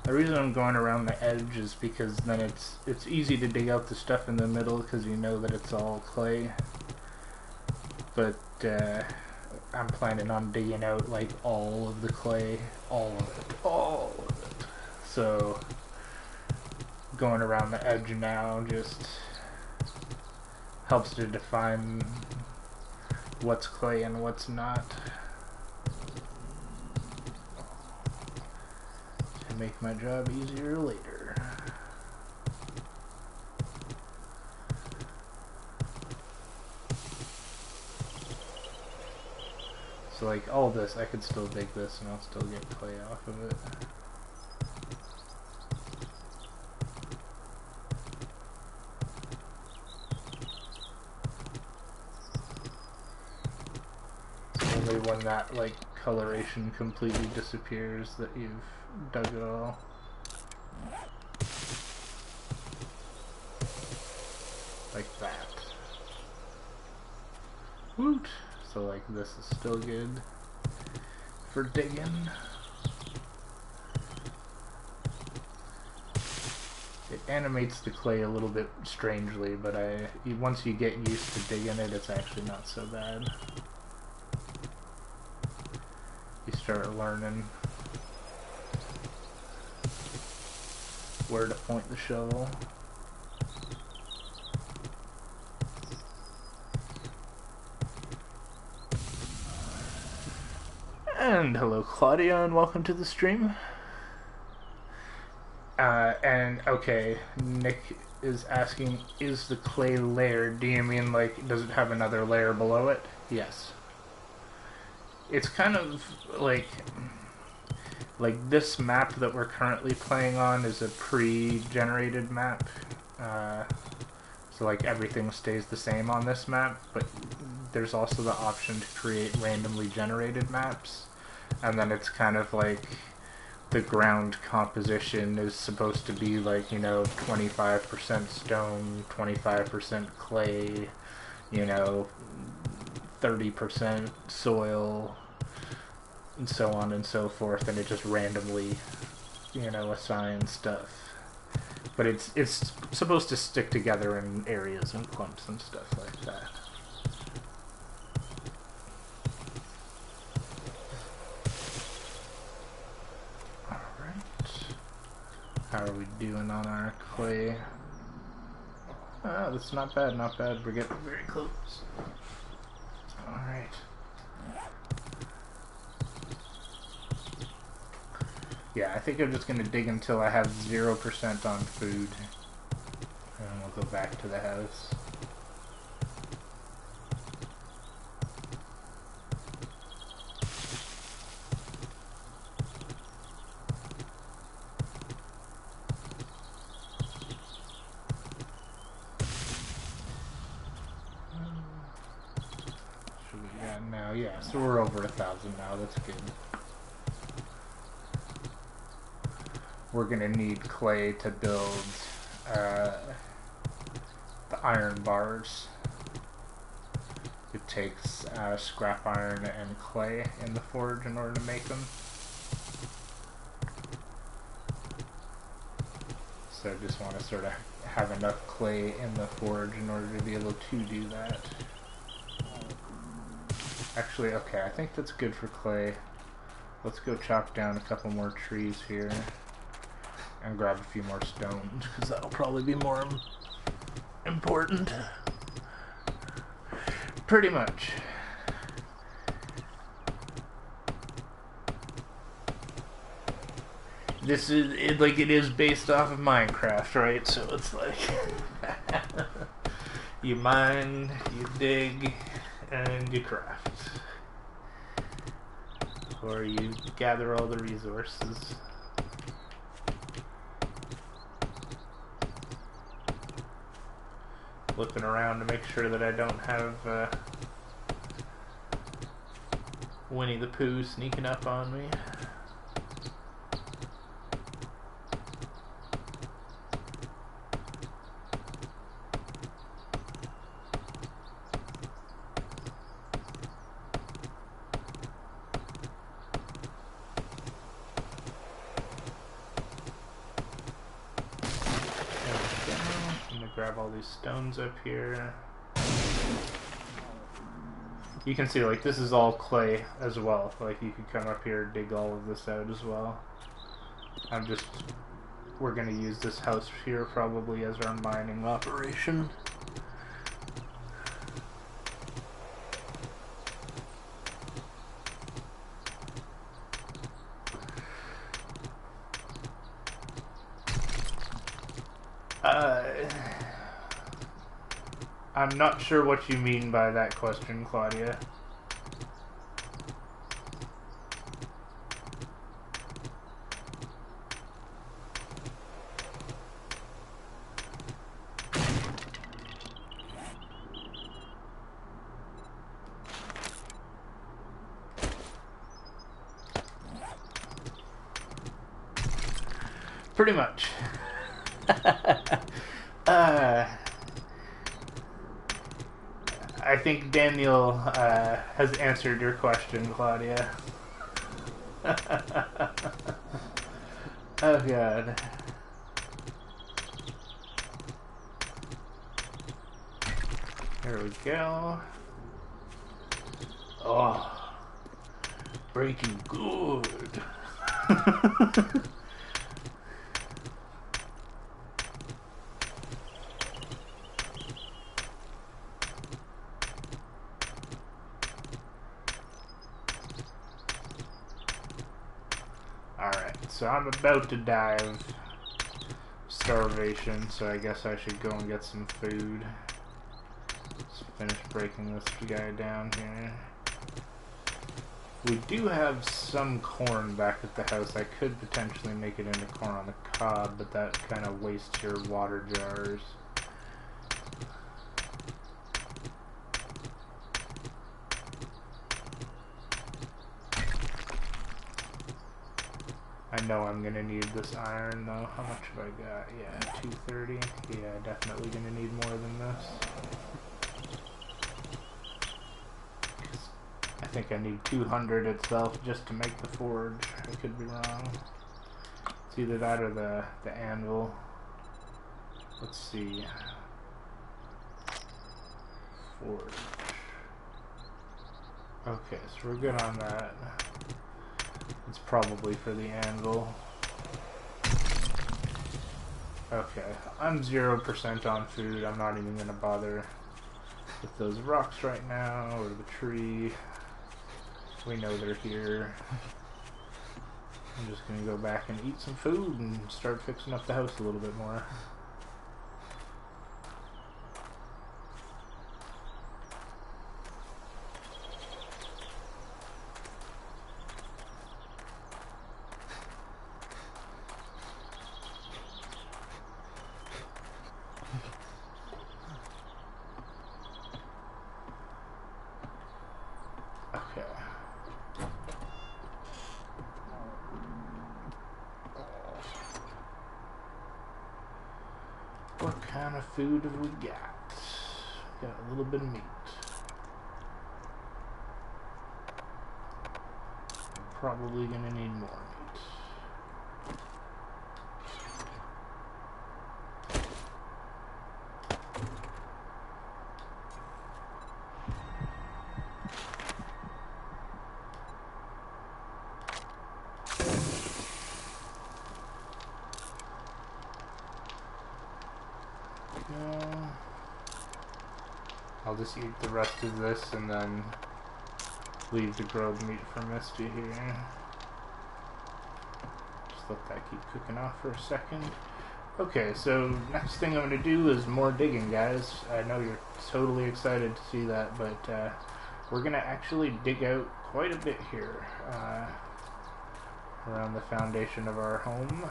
The reason I'm going around the edge is because then it's easy to dig out the stuff in the middle because you know that it's all clay. But I'm planning on digging out like all of the clay, all of it. So going around the edge now just helps to define what's clay and what's not. Make my job easier later. So like all this, I could still dig this and I'll still get clay off of it. It's only when that like coloration completely disappears that you've dug it all. Like that. Woot! So like this is still good for digging. It animates the clay a little bit strangely, but once you get used to digging it, it's actually not so bad. You start learning where to point the shovel. And hello Claudia, and welcome to the stream. And okay, Nick is asking, is the clay layered? Do you mean like, does it have another layer below it? Yes. It's kind of like this map that we're currently playing on is a pre-generated map. So like everything stays the same on this map, but there's also the option to create randomly generated maps. And then it's kind of like the ground composition is supposed to be like, you know, 25% stone, 25% clay, you know, 30% soil, and so on and so forth, and it just randomly, you know, assigns stuff. But it's supposed to stick together in areas and clumps and stuff like that. Alright. How are we doing on our clay? Oh, that's not bad, not bad. We're getting very close. Alright. Yeah, I think I'm just gonna dig until I have 0% on food. And then we'll go back to the house. Should we got now? Yeah, so we're over 1,000 now. That's good. We're gonna need clay to build the iron bars. It takes scrap iron and clay in the forge in order to make them. So I just want to sort of have enough clay in the forge in order to be able to do that. Actually, okay, I think that's good for clay. Let's go chop down a couple more trees here. And grab a few more stones, because that'll probably be more important. Pretty much. This is it is based off of Minecraft, right? So it's like you mine, you dig, and you craft, or you gather all the resources. Looking around to make sure that I don't have Winnie the Pooh sneaking up on me. Grab all these stones up here. You can see, like, this is all clay as well. Like, you could come up here and dig all of this out as well. We're gonna use this house here probably as our mining operation. I'm not sure what you mean by that question, Claudia. Pretty much. I think Daniel has answered your question, Claudia. Oh god. There we go. Oh, breaking good. So I'm about to die of starvation, so I guess I should go and get some food. Let's finish breaking this guy down here. We do have some corn back at the house. I could potentially make it into corn on the cob, but that kind of wastes your water jars. I know I'm gonna need this iron though. How much have I got? Yeah, 230. Yeah, definitely gonna need more than this. I think I need 200 itself just to make the forge. I could be wrong. It's either that or the anvil. Let's see. Forge. Okay, so we're good on that. It's probably for the anvil. Okay, I'm 0% on food. I'm not even gonna bother with those rocks right now, or the tree. We know they're here. I'm just gonna go back and eat some food and start fixing up the house a little bit more. Okay. What kind of food have we got? Got a little bit of meat. Probably gonna need more meat. No. I'll just eat the rest of this and then leave the grilled meat for Misty here. Just let that keep cooking off for a second. Okay, so next thing I'm going to do is more digging, guys. I know you're totally excited to see that, but we're going to actually dig out quite a bit here around the foundation of our home.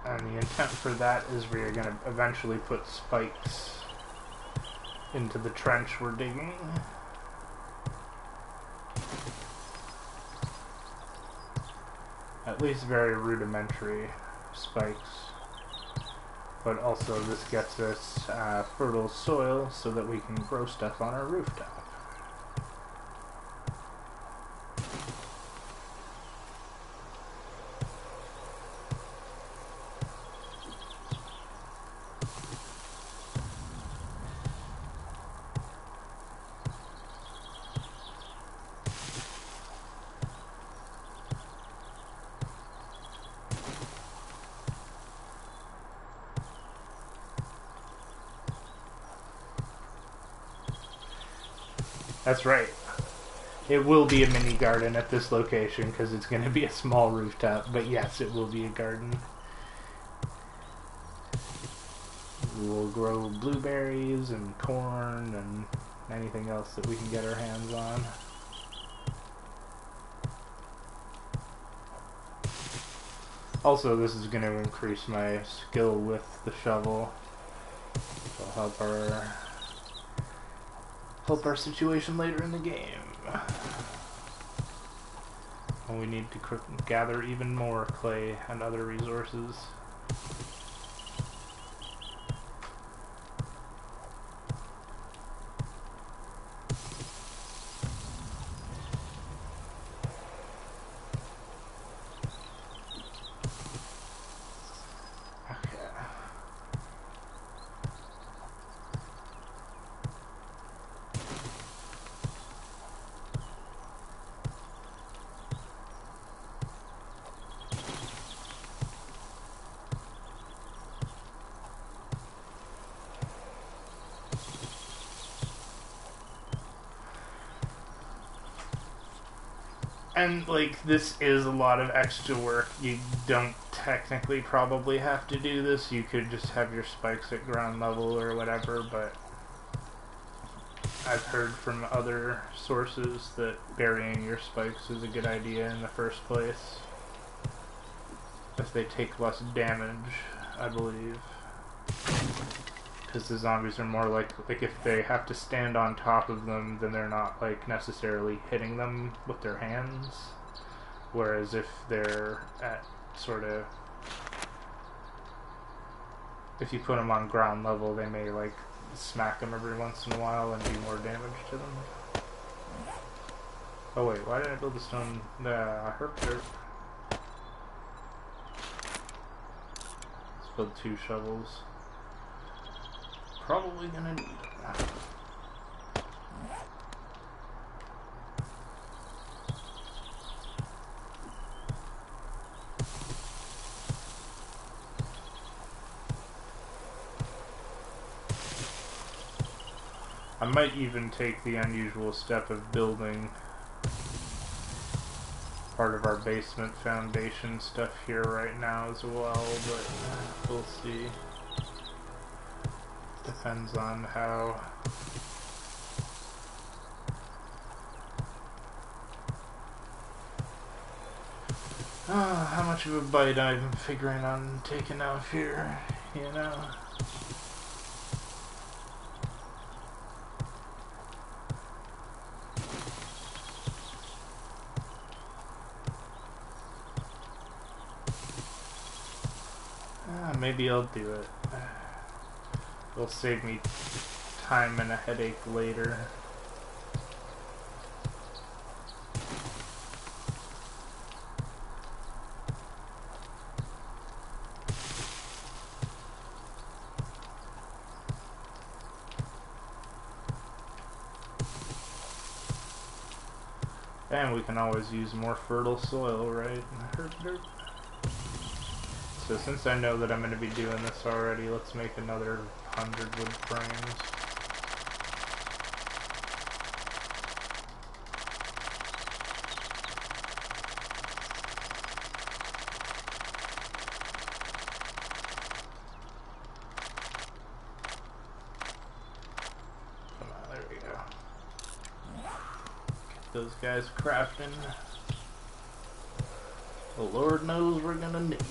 And the intent for that is we are going to eventually put spikes into the trench we're digging. At least very rudimentary spikes. But also this gets us fertile soil so that we can grow stuff on our rooftop. That's right. It will be a mini garden at this location because it's going to be a small rooftop, but yes, it will be a garden. We'll grow blueberries and corn and anything else that we can get our hands on. Also, this is going to increase my skill with the shovel. It'll help our situation later in the game. And we need to gather even more clay and other resources. And, like, this is a lot of extra work. You don't technically probably have to do this. You could just have your spikes at ground level or whatever, but I've heard from other sources that burying your spikes is a good idea in the first place. If they take less damage, I believe. Because the zombies are more like if they have to stand on top of them, then they're not like necessarily hitting them with their hands. Whereas if they're at sort of, if you put them on ground level, they may like smack them every once in a while and do more damage to them. Oh wait, why did I build a stone? Herp dirt. Let's build 2 shovels. Probably gonna need them. might even take the unusual step of building part of our basement foundation stuff here right now as well, but we'll see. Depends on how much of a bite I'm figuring on taking off here, you know. Maybe I'll do it. It'll save me time and a headache later. And we can always use more fertile soil, right? So since I know that I'm going to be doing this already, let's make another 100 wood frames. Come on, there we go. Get those guys crafting. The Lord knows we're going to need them.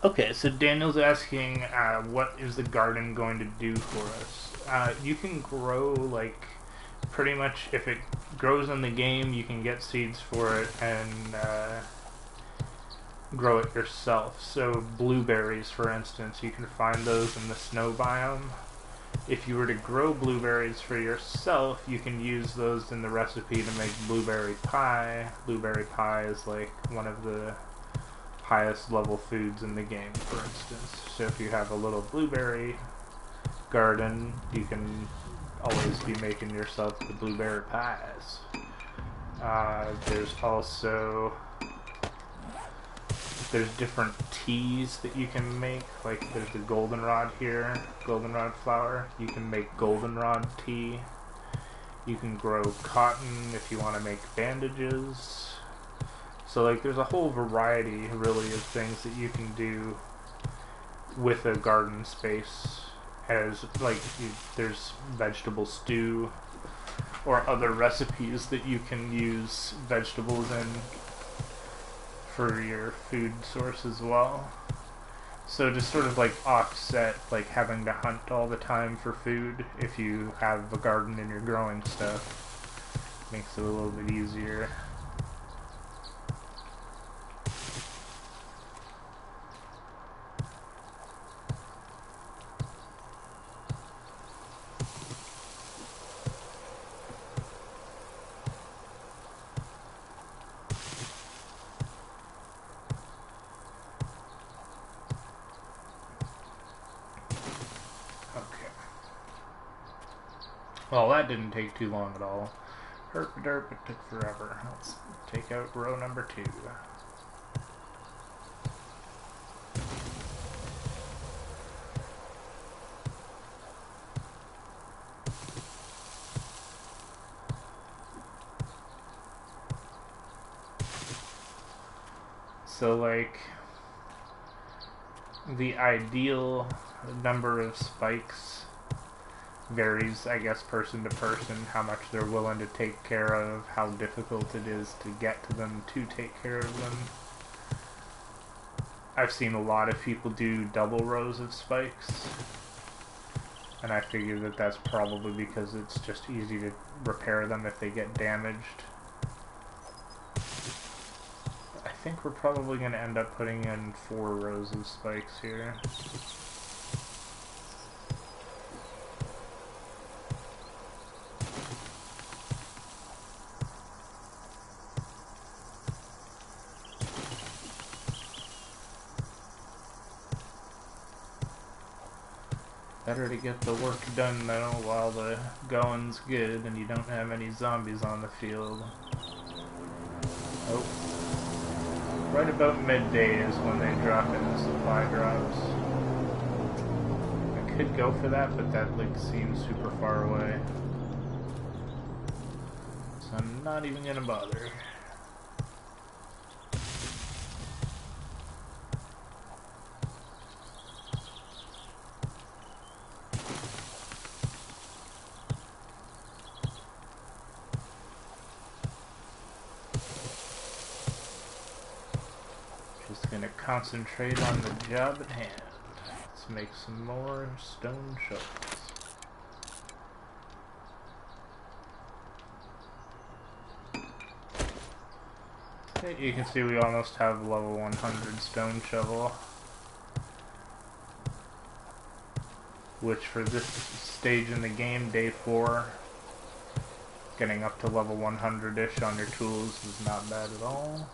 Okay, so Daniel's asking, what is the garden going to do for us? You can grow, like, pretty much, if it grows in the game, you can get seeds for it and grow it yourself. So blueberries, for instance, you can find those in the snow biome. If you were to grow blueberries for yourself, you can use those in the recipe to make blueberry pie. Blueberry pie is, like, one of the highest level foods in the game, for instance. So if you have a little blueberry garden, you can always be making yourself the blueberry pies. There's also different teas that you can make, like there's the goldenrod here, goldenrod flower. You can make goldenrod tea. You can grow cotton if you want to make bandages. So, like, there's a whole variety, really, of things that you can do with a garden space. As, like, there's vegetable stew, or other recipes that you can use vegetables in for your food source as well. So, just sort of, like, offset, like, having to hunt all the time for food. If you have a garden and you're growing stuff, makes it a little bit easier. Well, that didn't take too long at all. Herp derp, it took forever. Let's take out row number 2. So, like, the ideal number of spikes varies, I guess, person to person, how much they're willing to take care of, how difficult it is to get to them to take care of them. I've seen a lot of people do double rows of spikes, and I figure that that's probably because it's just easy to repair them if they get damaged. I think we're probably going to end up putting in 4 rows of spikes here. Better to get the work done though while the going's good and you don't have any zombies on the field. Oh. Right about midday is when they drop in the supply drops. I could go for that, but that like seems super far away. So I'm not even gonna bother. Just gonna concentrate on the job at hand. Let's make some more stone shovels. Okay, you can see we almost have level 100 stone shovel. Which for this stage in the game, day 4, getting up to level 100-ish on your tools is not bad at all.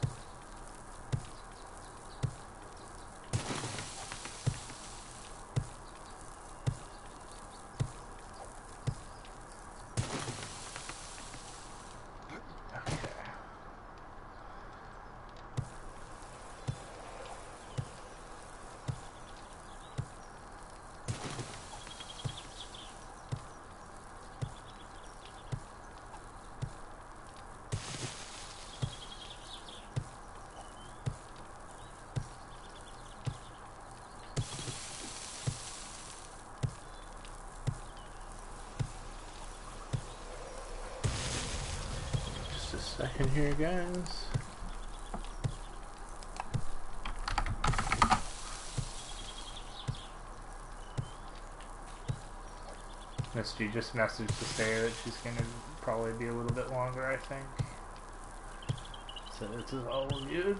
Second here, guys. Misty just messaged to say that she's gonna probably be a little bit longer, I think. So this is all good.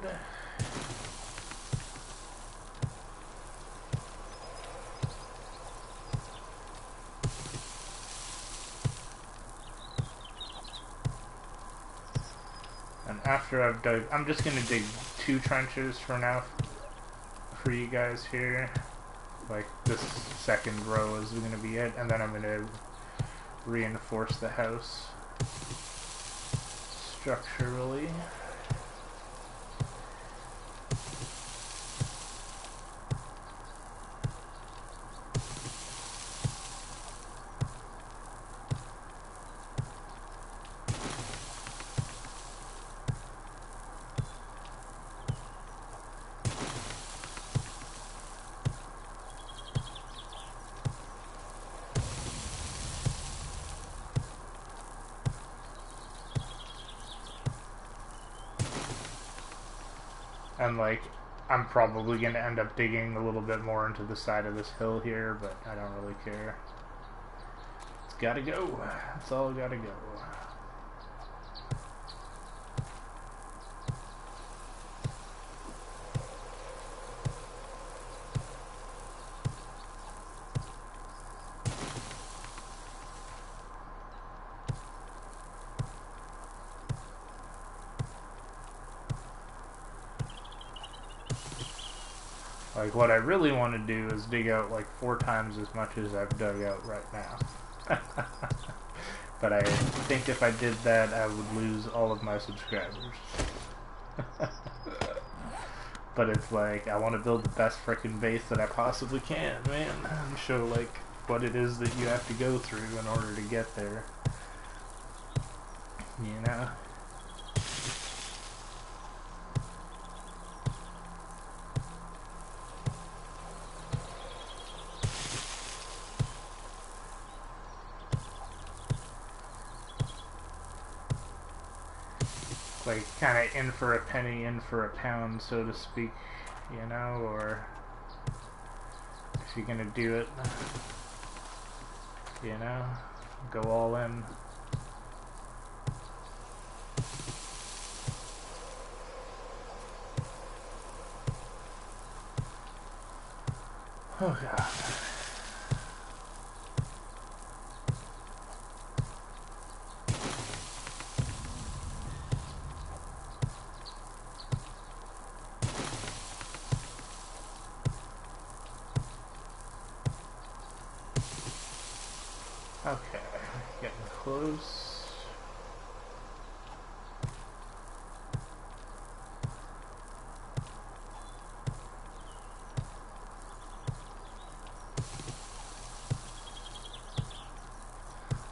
After I've dug, I'm just gonna dig 2 trenches for now for you guys here. Like this second row is gonna be it, and then I'm gonna reinforce the house structurally. And like, I'm probably going to end up digging a little bit more into the side of this hill here, but I don't really care. It's gotta go. It's all gotta go. Like, what I really want to do is dig out like 4 times as much as I've dug out right now. But I think if I did that, I would lose all of my subscribers. But it's like, I want to build the best frickin' base that I possibly can, man. And show, like, what it is that you have to go through in order to get there. You know? Like, kind of in for a penny, in for a pound, so to speak, you know, or if you're gonna do it, you know, go all in. Oh god. Okay, getting close.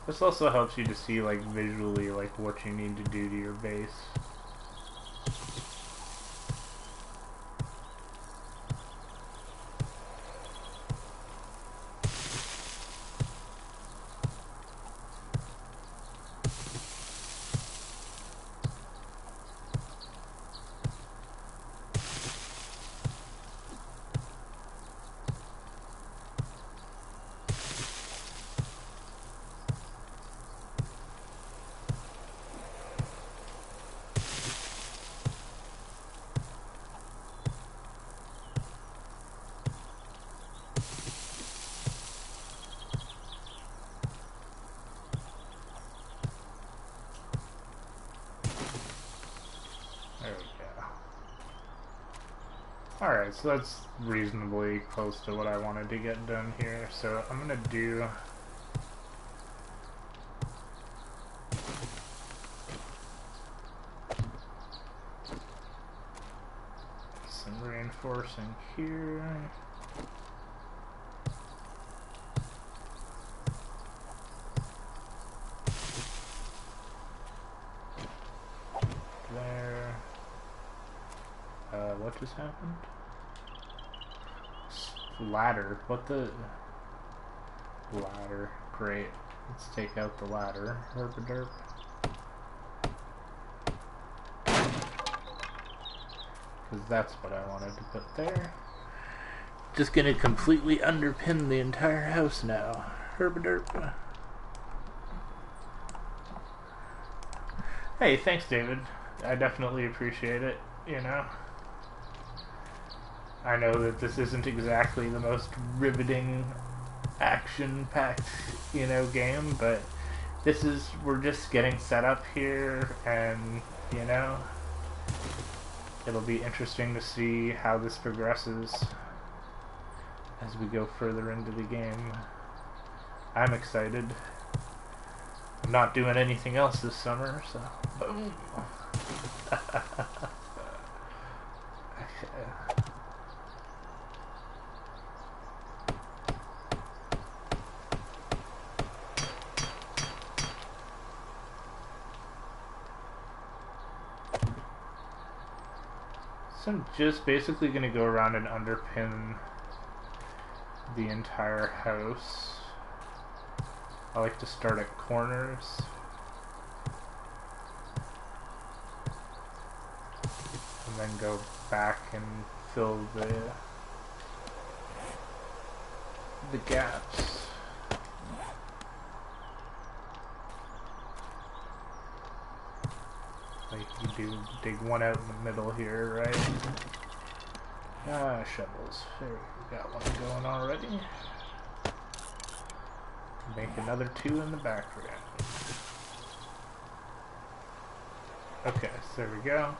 This also helps you to see, like, visually, like, what you need to do to your base. There we go. Alright, so that's reasonably close to what I wanted to get done here. So I'm gonna do some reinforcing here. There. What just happened? Ladder. What the? Ladder. Great. Let's take out the ladder. Herpaderp. Because that's what I wanted to put there. Just gonna completely underpin the entire house now. Herpaderp. Hey, thanks, David. I definitely appreciate it, you know. I know that this isn't exactly the most riveting, action-packed, you know, game, but we're just getting set up here, and, you know, it'll be interesting to see how this progresses as we go further into the game. I'm excited. I'm not doing anything else this summer, so boom. So I'm just basically going to go around and underpin the entire house. I like to start at corners. And then go back and fill the gaps. Like you do dig one out in the middle here, right? Ah, shovels. There we got one going already. Make another two in the background. Okay, so there we go.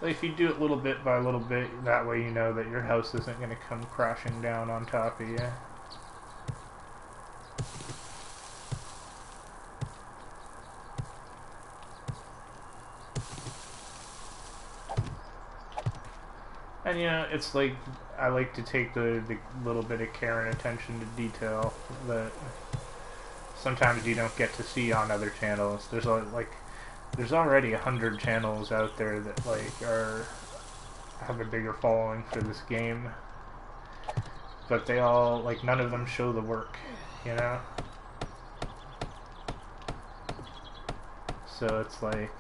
But if you do it little bit by little bit, that way you know that your house isn't going to come crashing down on top of you. And you know, it's like, I like to take the little bit of care and attention to detail that sometimes you don't get to see on other channels. There's already 100 channels out there that have a bigger following for this game, but they all, like, none of them show the work, you know? So it's like,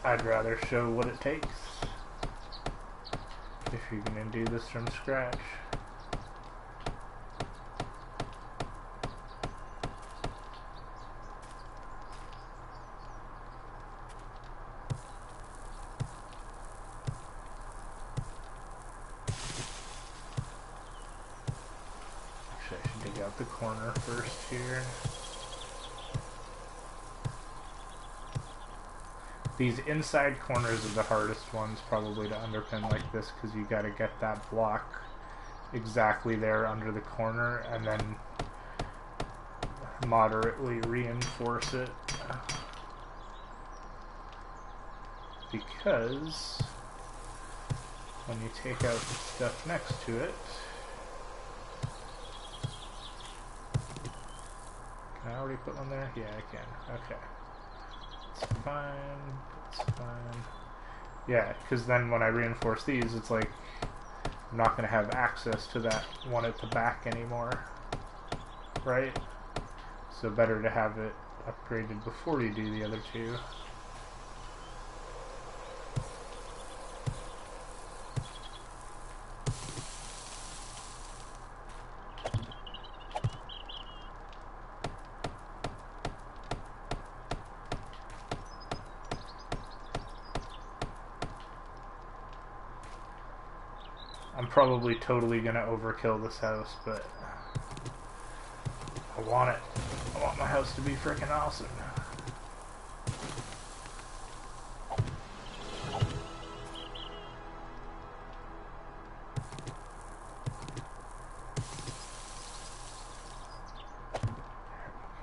I'd rather show what it takes if you're gonna do this from scratch. Actually, I should dig out the corner first here. These inside corners are the hardest ones probably to underpin like this, because you gotta get that block exactly there under the corner, and then moderately reinforce it. Because when you take out the stuff next to it, can I already put one there? Yeah, I can. Okay. It's fine. It's fine. Yeah, because then when I reinforce these, it's like I'm not going to have access to that one at the back anymore. Right? So better to have it upgraded before you do the other two. I'm probably totally gonna overkill this house, but I want it. I want my house to be freaking awesome.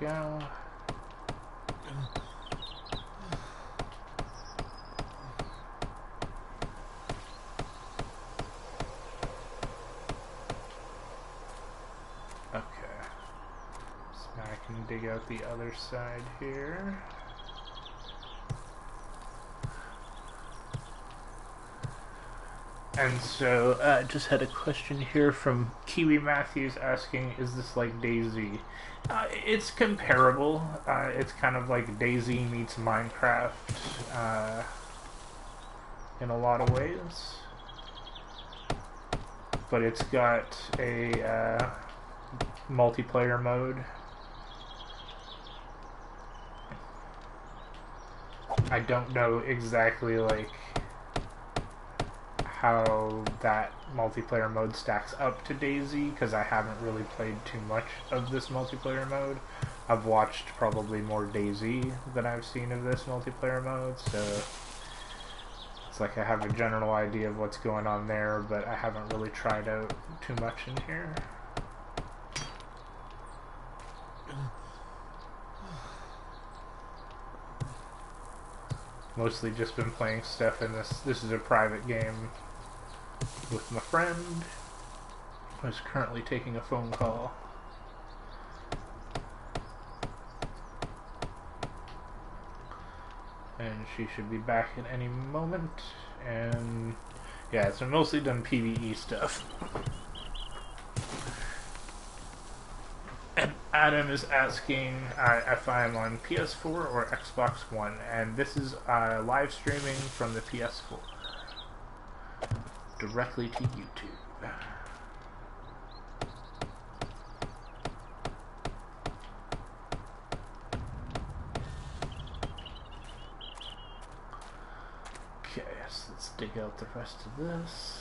There we go. Dig out the other side here. And so, just had a question here from Kiwi Matthews asking, is this like DayZ? It's comparable. It's kind of like DayZ meets Minecraft in a lot of ways. But it's got a multiplayer mode. I don't know exactly like how that multiplayer mode stacks up to DayZ because I haven't really played too much of this multiplayer mode. I've watched probably more DayZ than I've seen of this multiplayer mode, so it's like I have a general idea of what's going on there, but I haven't really tried out too much in here. Mostly just been playing stuff in this. This is a private game with my friend who's currently taking a phone call. And she should be back at any moment. And yeah, so mostly done PvE stuff. Adam is asking if I'm on PS4 or Xbox One, and this is live streaming from the PS4 directly to YouTube. Okay, so let's dig out the rest of this.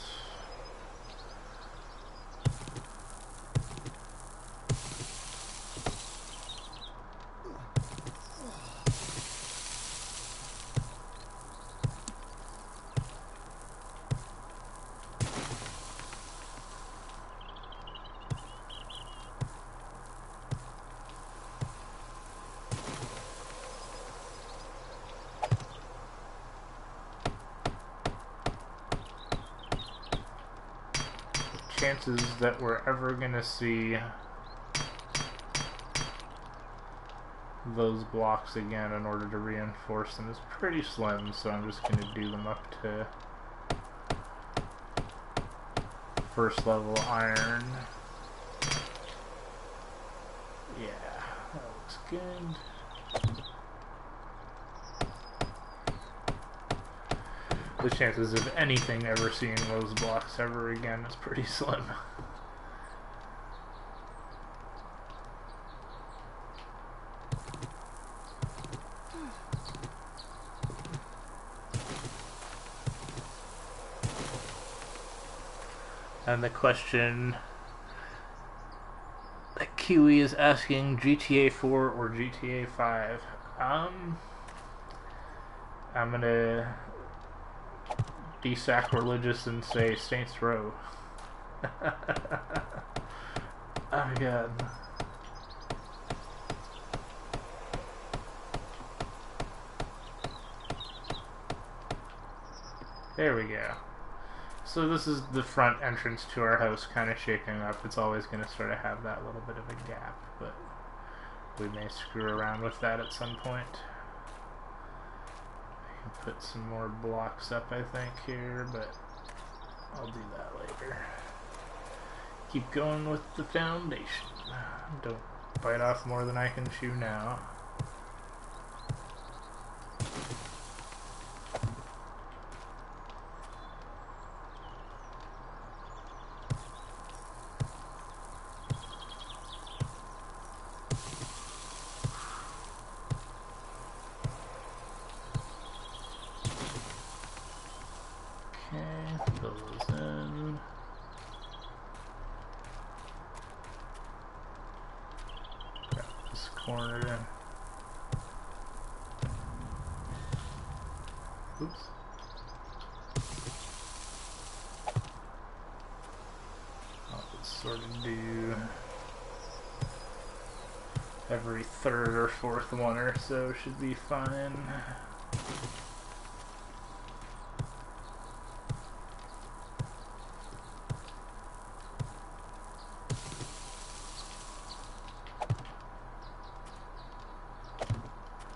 Chances that we're ever gonna see those blocks again in order to reinforce them is pretty slim, so I'm just gonna do them up to first level iron. Yeah, that looks good. The chances of anything ever seeing those blocks ever again is pretty slim. And the question that Kiwi is asking, GTA 4 or GTA 5? I'm gonna be sacrilegious and say Saints Row. Oh god. There we go. So this is the front entrance to our house kind of shaping up. It's always going to sort of have that little bit of a gap, but we may screw around with that at some point. I can put some more blocks up, I think, here, but I'll do that later. Keep going with the foundation. Don't bite off more than I can chew now. Fill those in. Grab this corner in. Oops. I'll just sort of do every third or fourth one or so should be fine.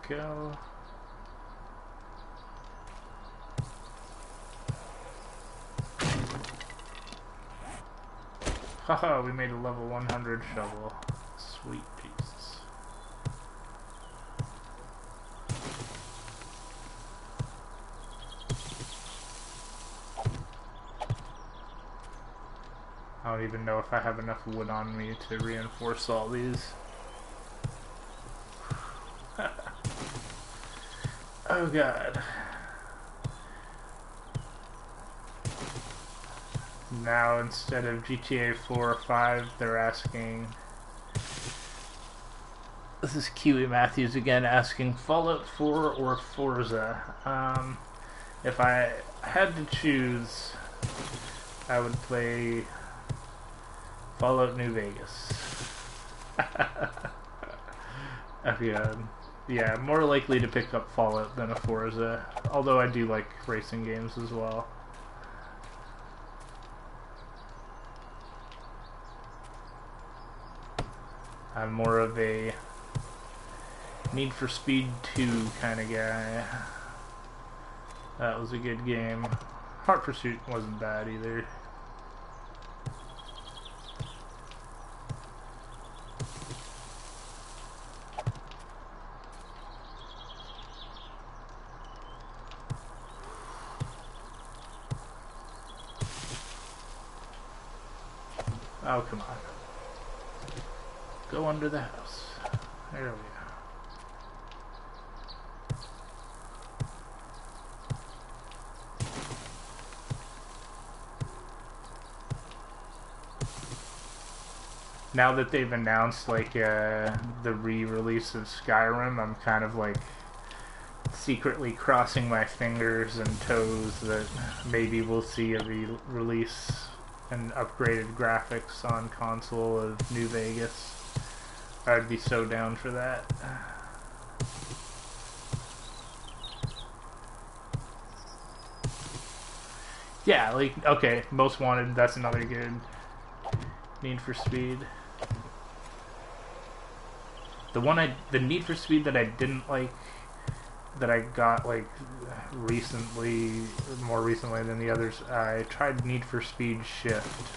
Go. Haha, we made a level 100 shovel. Sweet Jesus. I don't even know if I have enough wood on me to reinforce all these. Oh god. Now instead of GTA 4 or 5, they're asking... This is Kiwi Matthews again asking Fallout 4 or Forza. If I had to choose, I would play Fallout New Vegas. Oh god. Yeah, more likely to pick up Fallout than a Forza, although I do like racing games as well. I'm more of a Need for Speed 2 kind of guy. That was a good game. Hot Pursuit wasn't bad either. Oh, come on. Go under the house. There we go. Now that they've announced like the re-release of Skyrim, I'm kind of like secretly crossing my fingers and toes that maybe we'll see a re-release and upgraded graphics on console of New Vegas. I'd be so down for that. Yeah, like, okay, Most Wanted, that's another good Need for Speed. The Need for Speed that I didn't like, that I got like recently, more recently than the others, I tried Need for Speed Shift.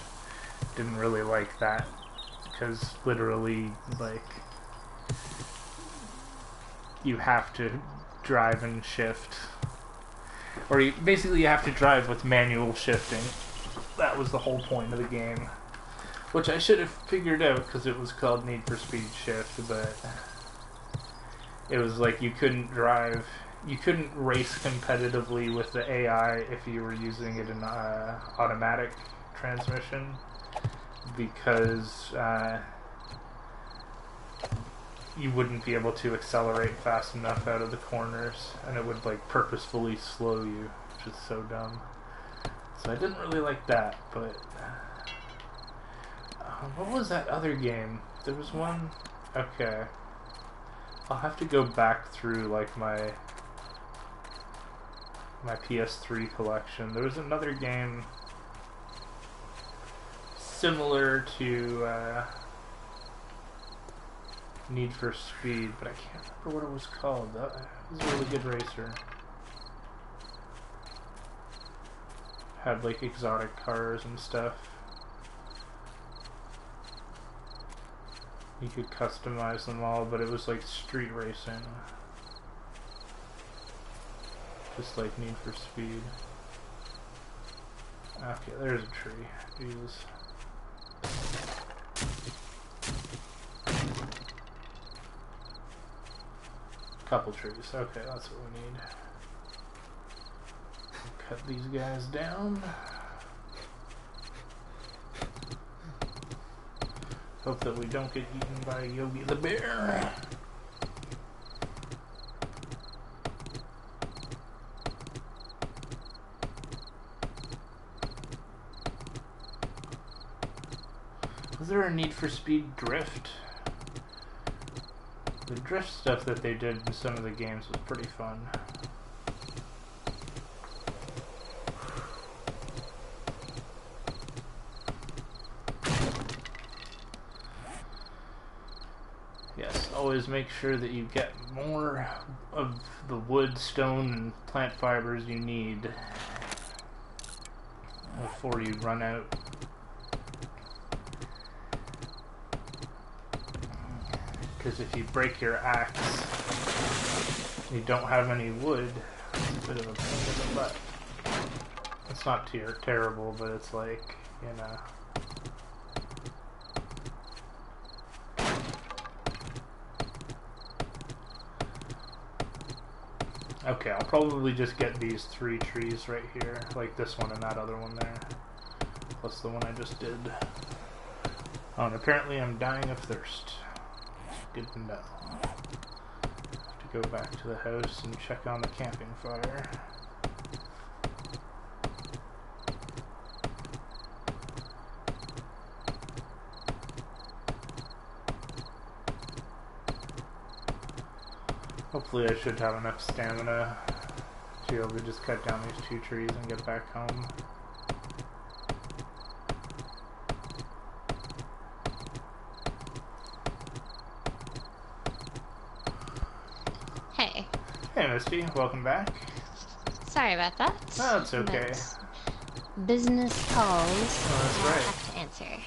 Didn't really like that because literally, like, you have to drive and shift, or basically you have to drive with manual shifting. That was the whole point of the game, which I should have figured out because it was called Need for Speed Shift, but it was like you couldn't race competitively with the AI if you were using it in automatic transmission, because you wouldn't be able to accelerate fast enough out of the corners, and it would like purposefully slow you, which is so dumb. So I didn't really like that, but What was that other game? There was one... Okay. I'll have to go back through, like, my PS3 collection. There was another game similar to Need for Speed, but I can't remember what it was called. That was a really good racer. Had, like, exotic cars and stuff. You could customize them all, but it was like street racing. Just like Need for Speed. Okay, there's a tree. Jesus. Couple trees. Okay, that's what we need. Cut these guys down. Hope that we don't get eaten by Yogi the Bear. Was there a Need for Speed Drift? The drift stuff that they did in some of the games was pretty fun. Always make sure that you get more of the wood, stone, and plant fibers you need before you run out. Because if you break your axe and you don't have any wood, it's a bit of a pain in the butt. It's not terrible, but it's like, you know... Okay, I'll probably just get these 3 trees right here, like this one and that other one there, plus the one I just did. Oh, and apparently I'm dying of thirst. Good to know. Have to go back to the house and check on the camping fire. Hopefully I should have enough stamina to be able to just cut down these 2 trees and get back home. Hey. Hey Misty, welcome back. Sorry about that. No, it's okay. That's business calls. Oh, that's I'll right. have to answer.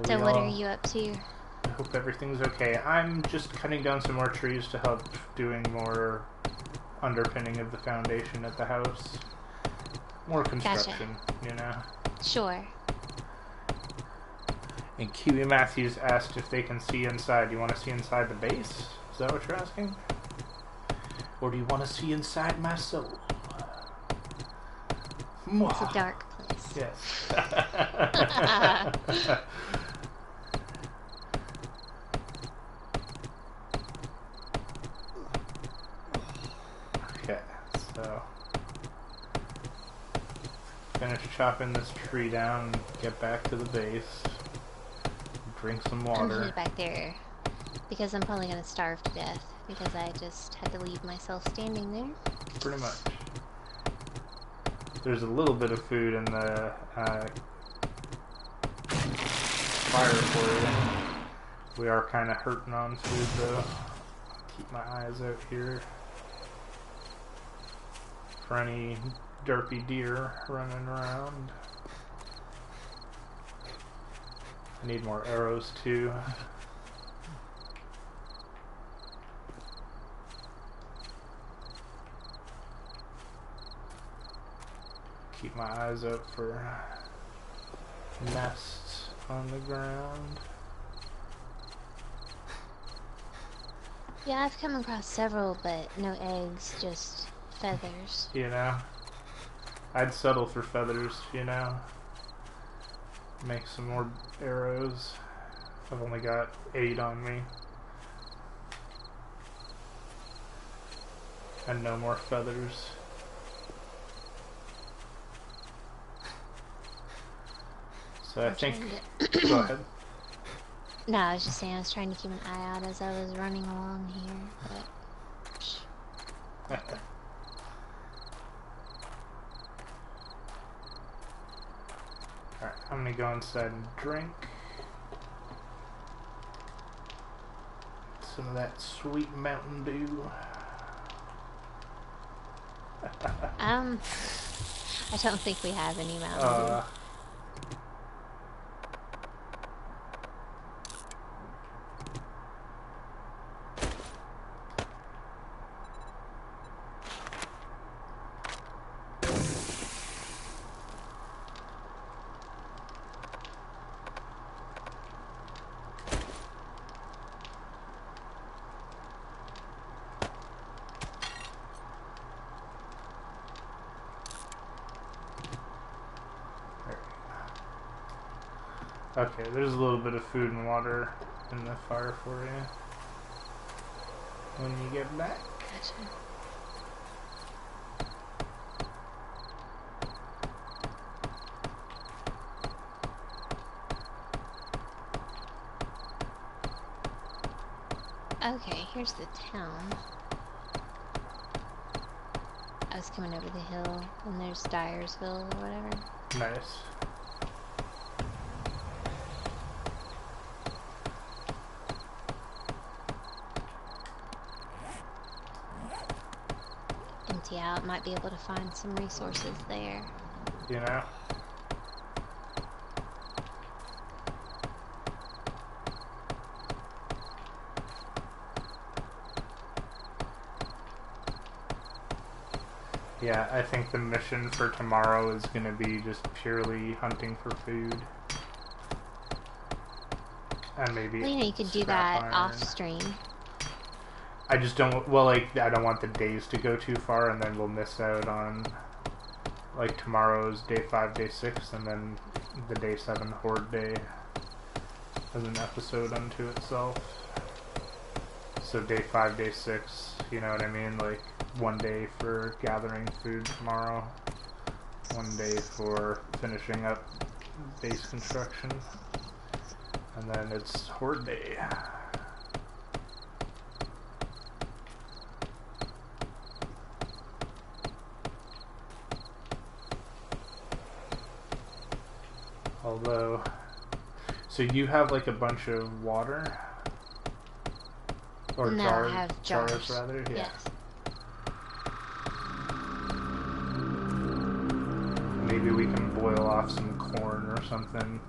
So what are you up to? I hope everything's okay. I'm just cutting down some more trees to help doing more underpinning of the foundation at the house. More construction, you know? Sure. And Kiwi Matthews asked if they can see inside. Do you want to see inside the base? Is that what you're asking? Or do you want to see inside my soul? It's a dark place. Yes. Okay, so finish chopping this tree down and get back to the base. Drink some I'm water. headed back there because I'm probably gonna starve to death because I just had to leave myself standing there. Pretty much. There's a little bit of food in the fire for you. We are kind of hurting on food though. Keep my eyes out here for any derpy deer running around. I need more arrows too. Keep my eyes out for nests on the ground. Yeah, I've come across several, but no eggs, just feathers. You know? I'd settle for feathers, you know? Make some more arrows. I've only got 8 on me. And no more feathers. So I I'm think. trying to- Go ahead. No, I was just saying I was trying to keep an eye out as I was running along here, but... Alright, I'm gonna go inside and drink some of that sweet Mountain Dew. I don't think we have any Mountain Okay, there's a little bit of food and water in the fire for you when you get back. Gotcha. Okay, here's the town. I was coming over the hill, and there's Dyersville or whatever. Nice. Empty out, might be able to find some resources there. You know? Yeah, I think the mission for tomorrow is going to be just purely hunting for food. And maybe Well, you know, you could do scrap that iron. off stream. I just don't, well, like, I don't want the days to go too far, and then we'll miss out on, like, tomorrow's day 5, day 6, and then the day 7 Horde day as an episode unto itself. So day 5, day 6, you know what I mean? Like, one day for gathering food tomorrow, one day for finishing up base construction, and then it's Horde day. Although, so you have like a bunch of water? Or No, jars? I have jars. Rather? Yeah. Yes. Maybe we can boil off some corn or something.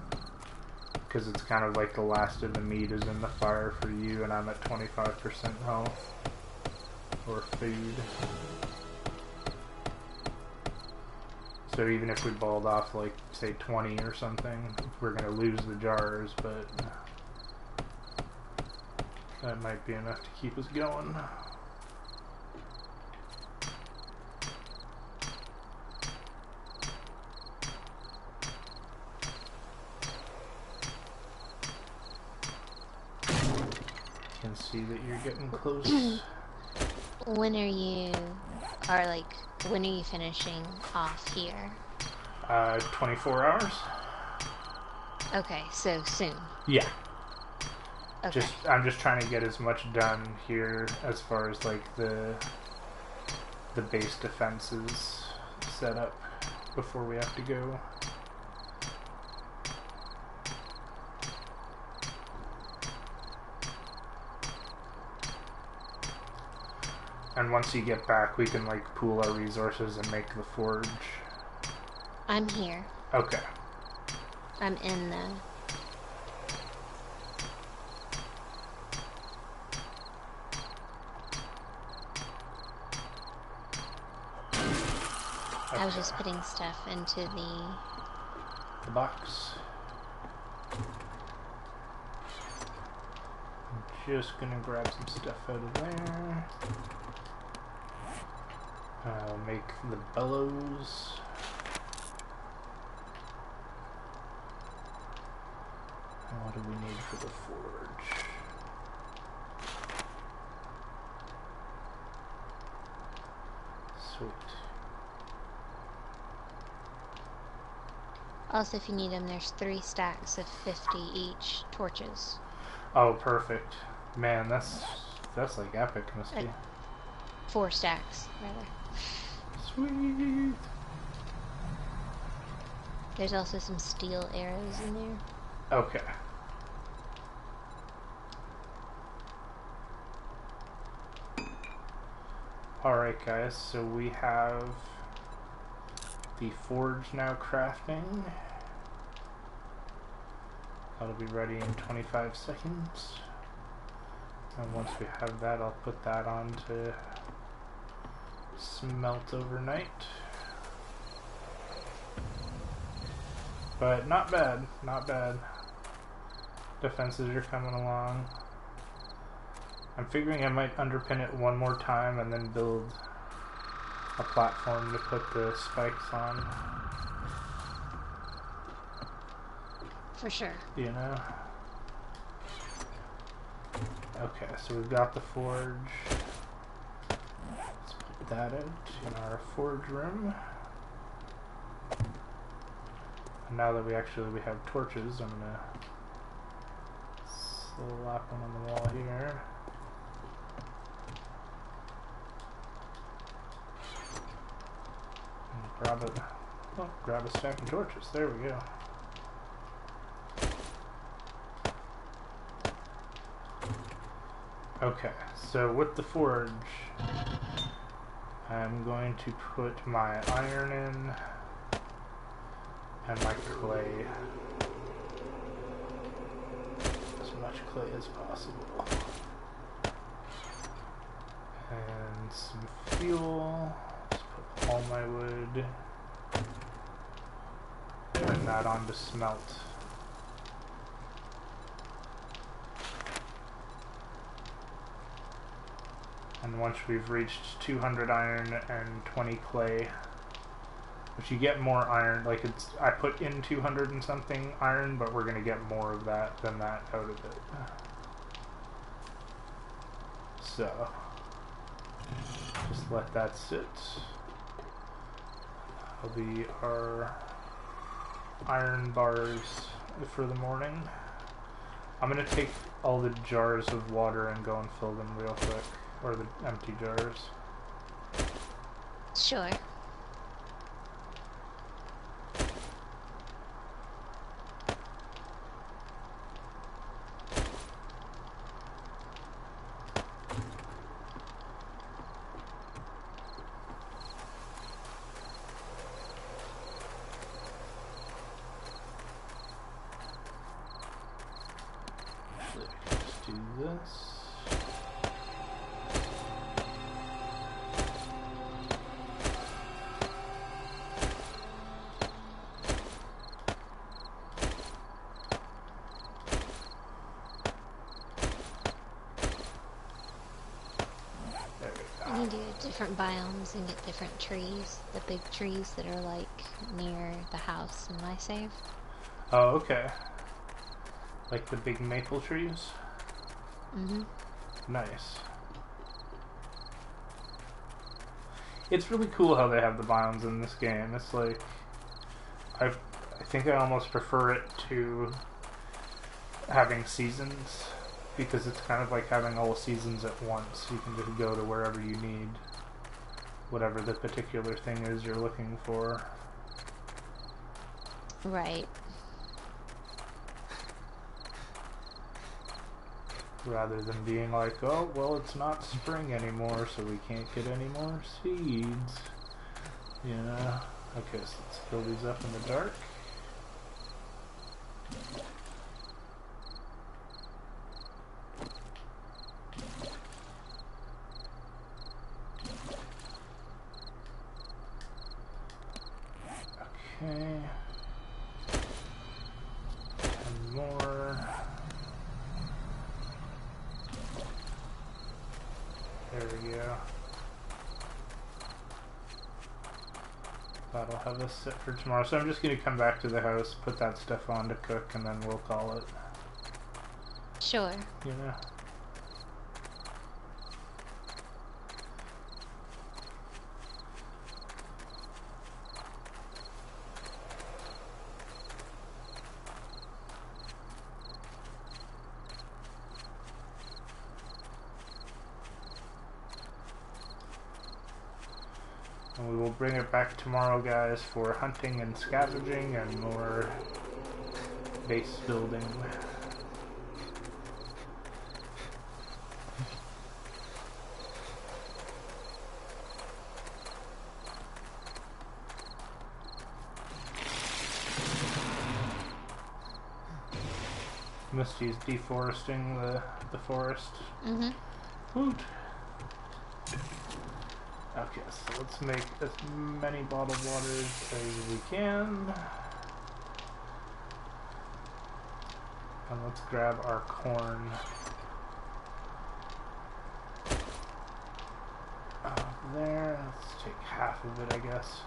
Because it's kind of like the last of the meat is in the fire for you, and I'm at 25% health. Or food. So even if we boiled off, like, say 20 or something, we're going to lose the jars, but that might be enough to keep us going. Can see that you're getting close. When are you, or like, when are you finishing off here? 24 hours? Okay, so soon. Yeah. Okay. I'm just trying to get as much done here as far as like the base defenses set up before we have to go. And once you get back, we can like pool our resources and make the forge. I'm here. Okay. I'm in the... I was just putting stuff into the box. I'm just gonna grab some stuff out of there. I'll make the bellows. And what do we need for the forge? Sweet. Also, if you need them, there's 3 stacks of 50 each torches. Oh, perfect. Man, that's like epic, Misty. 4 stacks, rather. Sweet. There's also some steel arrows in there. Okay. Alright guys, so we have the forge now crafting. That'll be ready in 25 seconds. And once we have that, I'll put that on to smelt overnight. But not bad, not bad. Defenses are coming along. I'm figuring I might underpin it one more time and then build a platform to put the spikes on. For sure. You know? Okay, so we've got the forge. Let's put that out in our forge room. And now that we have torches, I'm gonna slap one on the wall here. And grab a stack of torches. There we go. Okay, so with the forge, I'm going to put my iron in and my clay. As much clay as possible. And some fuel. Just put all my wood. Turn that on to smelt. And once we've reached 200 iron and 20 clay, which you get more iron, like I put in 200 and something iron, but we're going to get more of that than that out of it. So, just let that sit. That'll be our iron bars for the morning. I'm going to take all the jars of water and go and fill them real quick. Or the empty jars. Sure. Actually, I can just do this. You need to get different biomes and get different trees. The big trees that are like near the house in my save. Oh, okay. Like the big maple trees? Mm-hmm. Nice. It's really cool how they have the biomes in this game. It's like, I think I almost prefer it to having seasons, because it's kind of like having all the seasons at once. You can just go to wherever you need, whatever the particular thing is you're looking for. Right. Rather than being like, oh, well, it's not spring anymore, so we can't get any more seeds. You know? Okay, so let's fill these up in the dark. Okay. 10 more. There we go. That'll have us set for tomorrow. So I'm just going to come back to the house, put that stuff on to cook, and then we'll call it. Sure. You know? And we will bring it back tomorrow, guys, for hunting and scavenging and more base building. Misty's deforesting the forest. Mm-hmm. Woot! Okay, so let's make as many bottled waters as we can. And let's grab our corn. There, let's take half of it, I guess.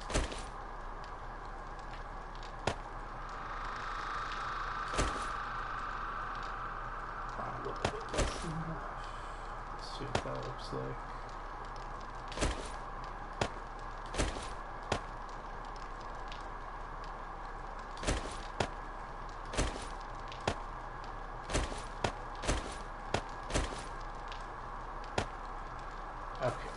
A little bit less than enough. Let's see what that looks like. Okay.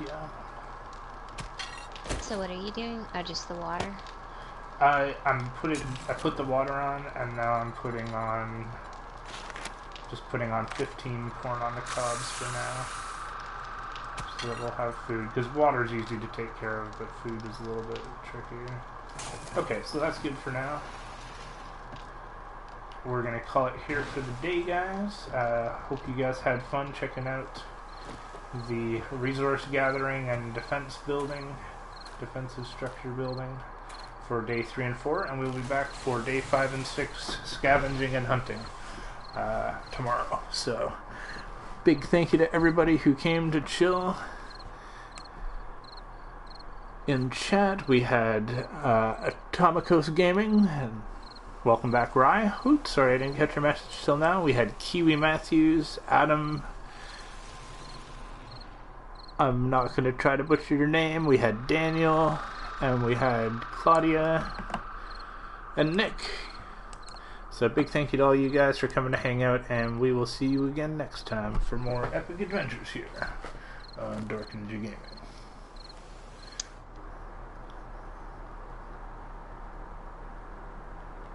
Yeah. So what are you doing? Oh, just the water? I put the water on, and now I'm putting on 15 corn on the cobs for now, so that we'll have food, because water is easy to take care of, but food is a little bit trickier. Okay, so that's good for now. We're gonna call it here for the day, guys. Hope you guys had fun checking out the resource gathering and defensive structure building for day 3 and 4, and we'll be back for day 5 and 6 scavenging and hunting tomorrow. So big thank you to everybody who came to chill in chat. We had Atomicos Gaming, and welcome back, Rye. Oops, sorry I didn't catch your message till now. We had Kiwi Matthews, Adam, I'm not going to try to butcher your name. We had Daniel, and we had Claudia, and Nick. So big thank you to all you guys for coming to hang out, and we will see you again next time for more epic adventures here on Dork Ninja Gaming.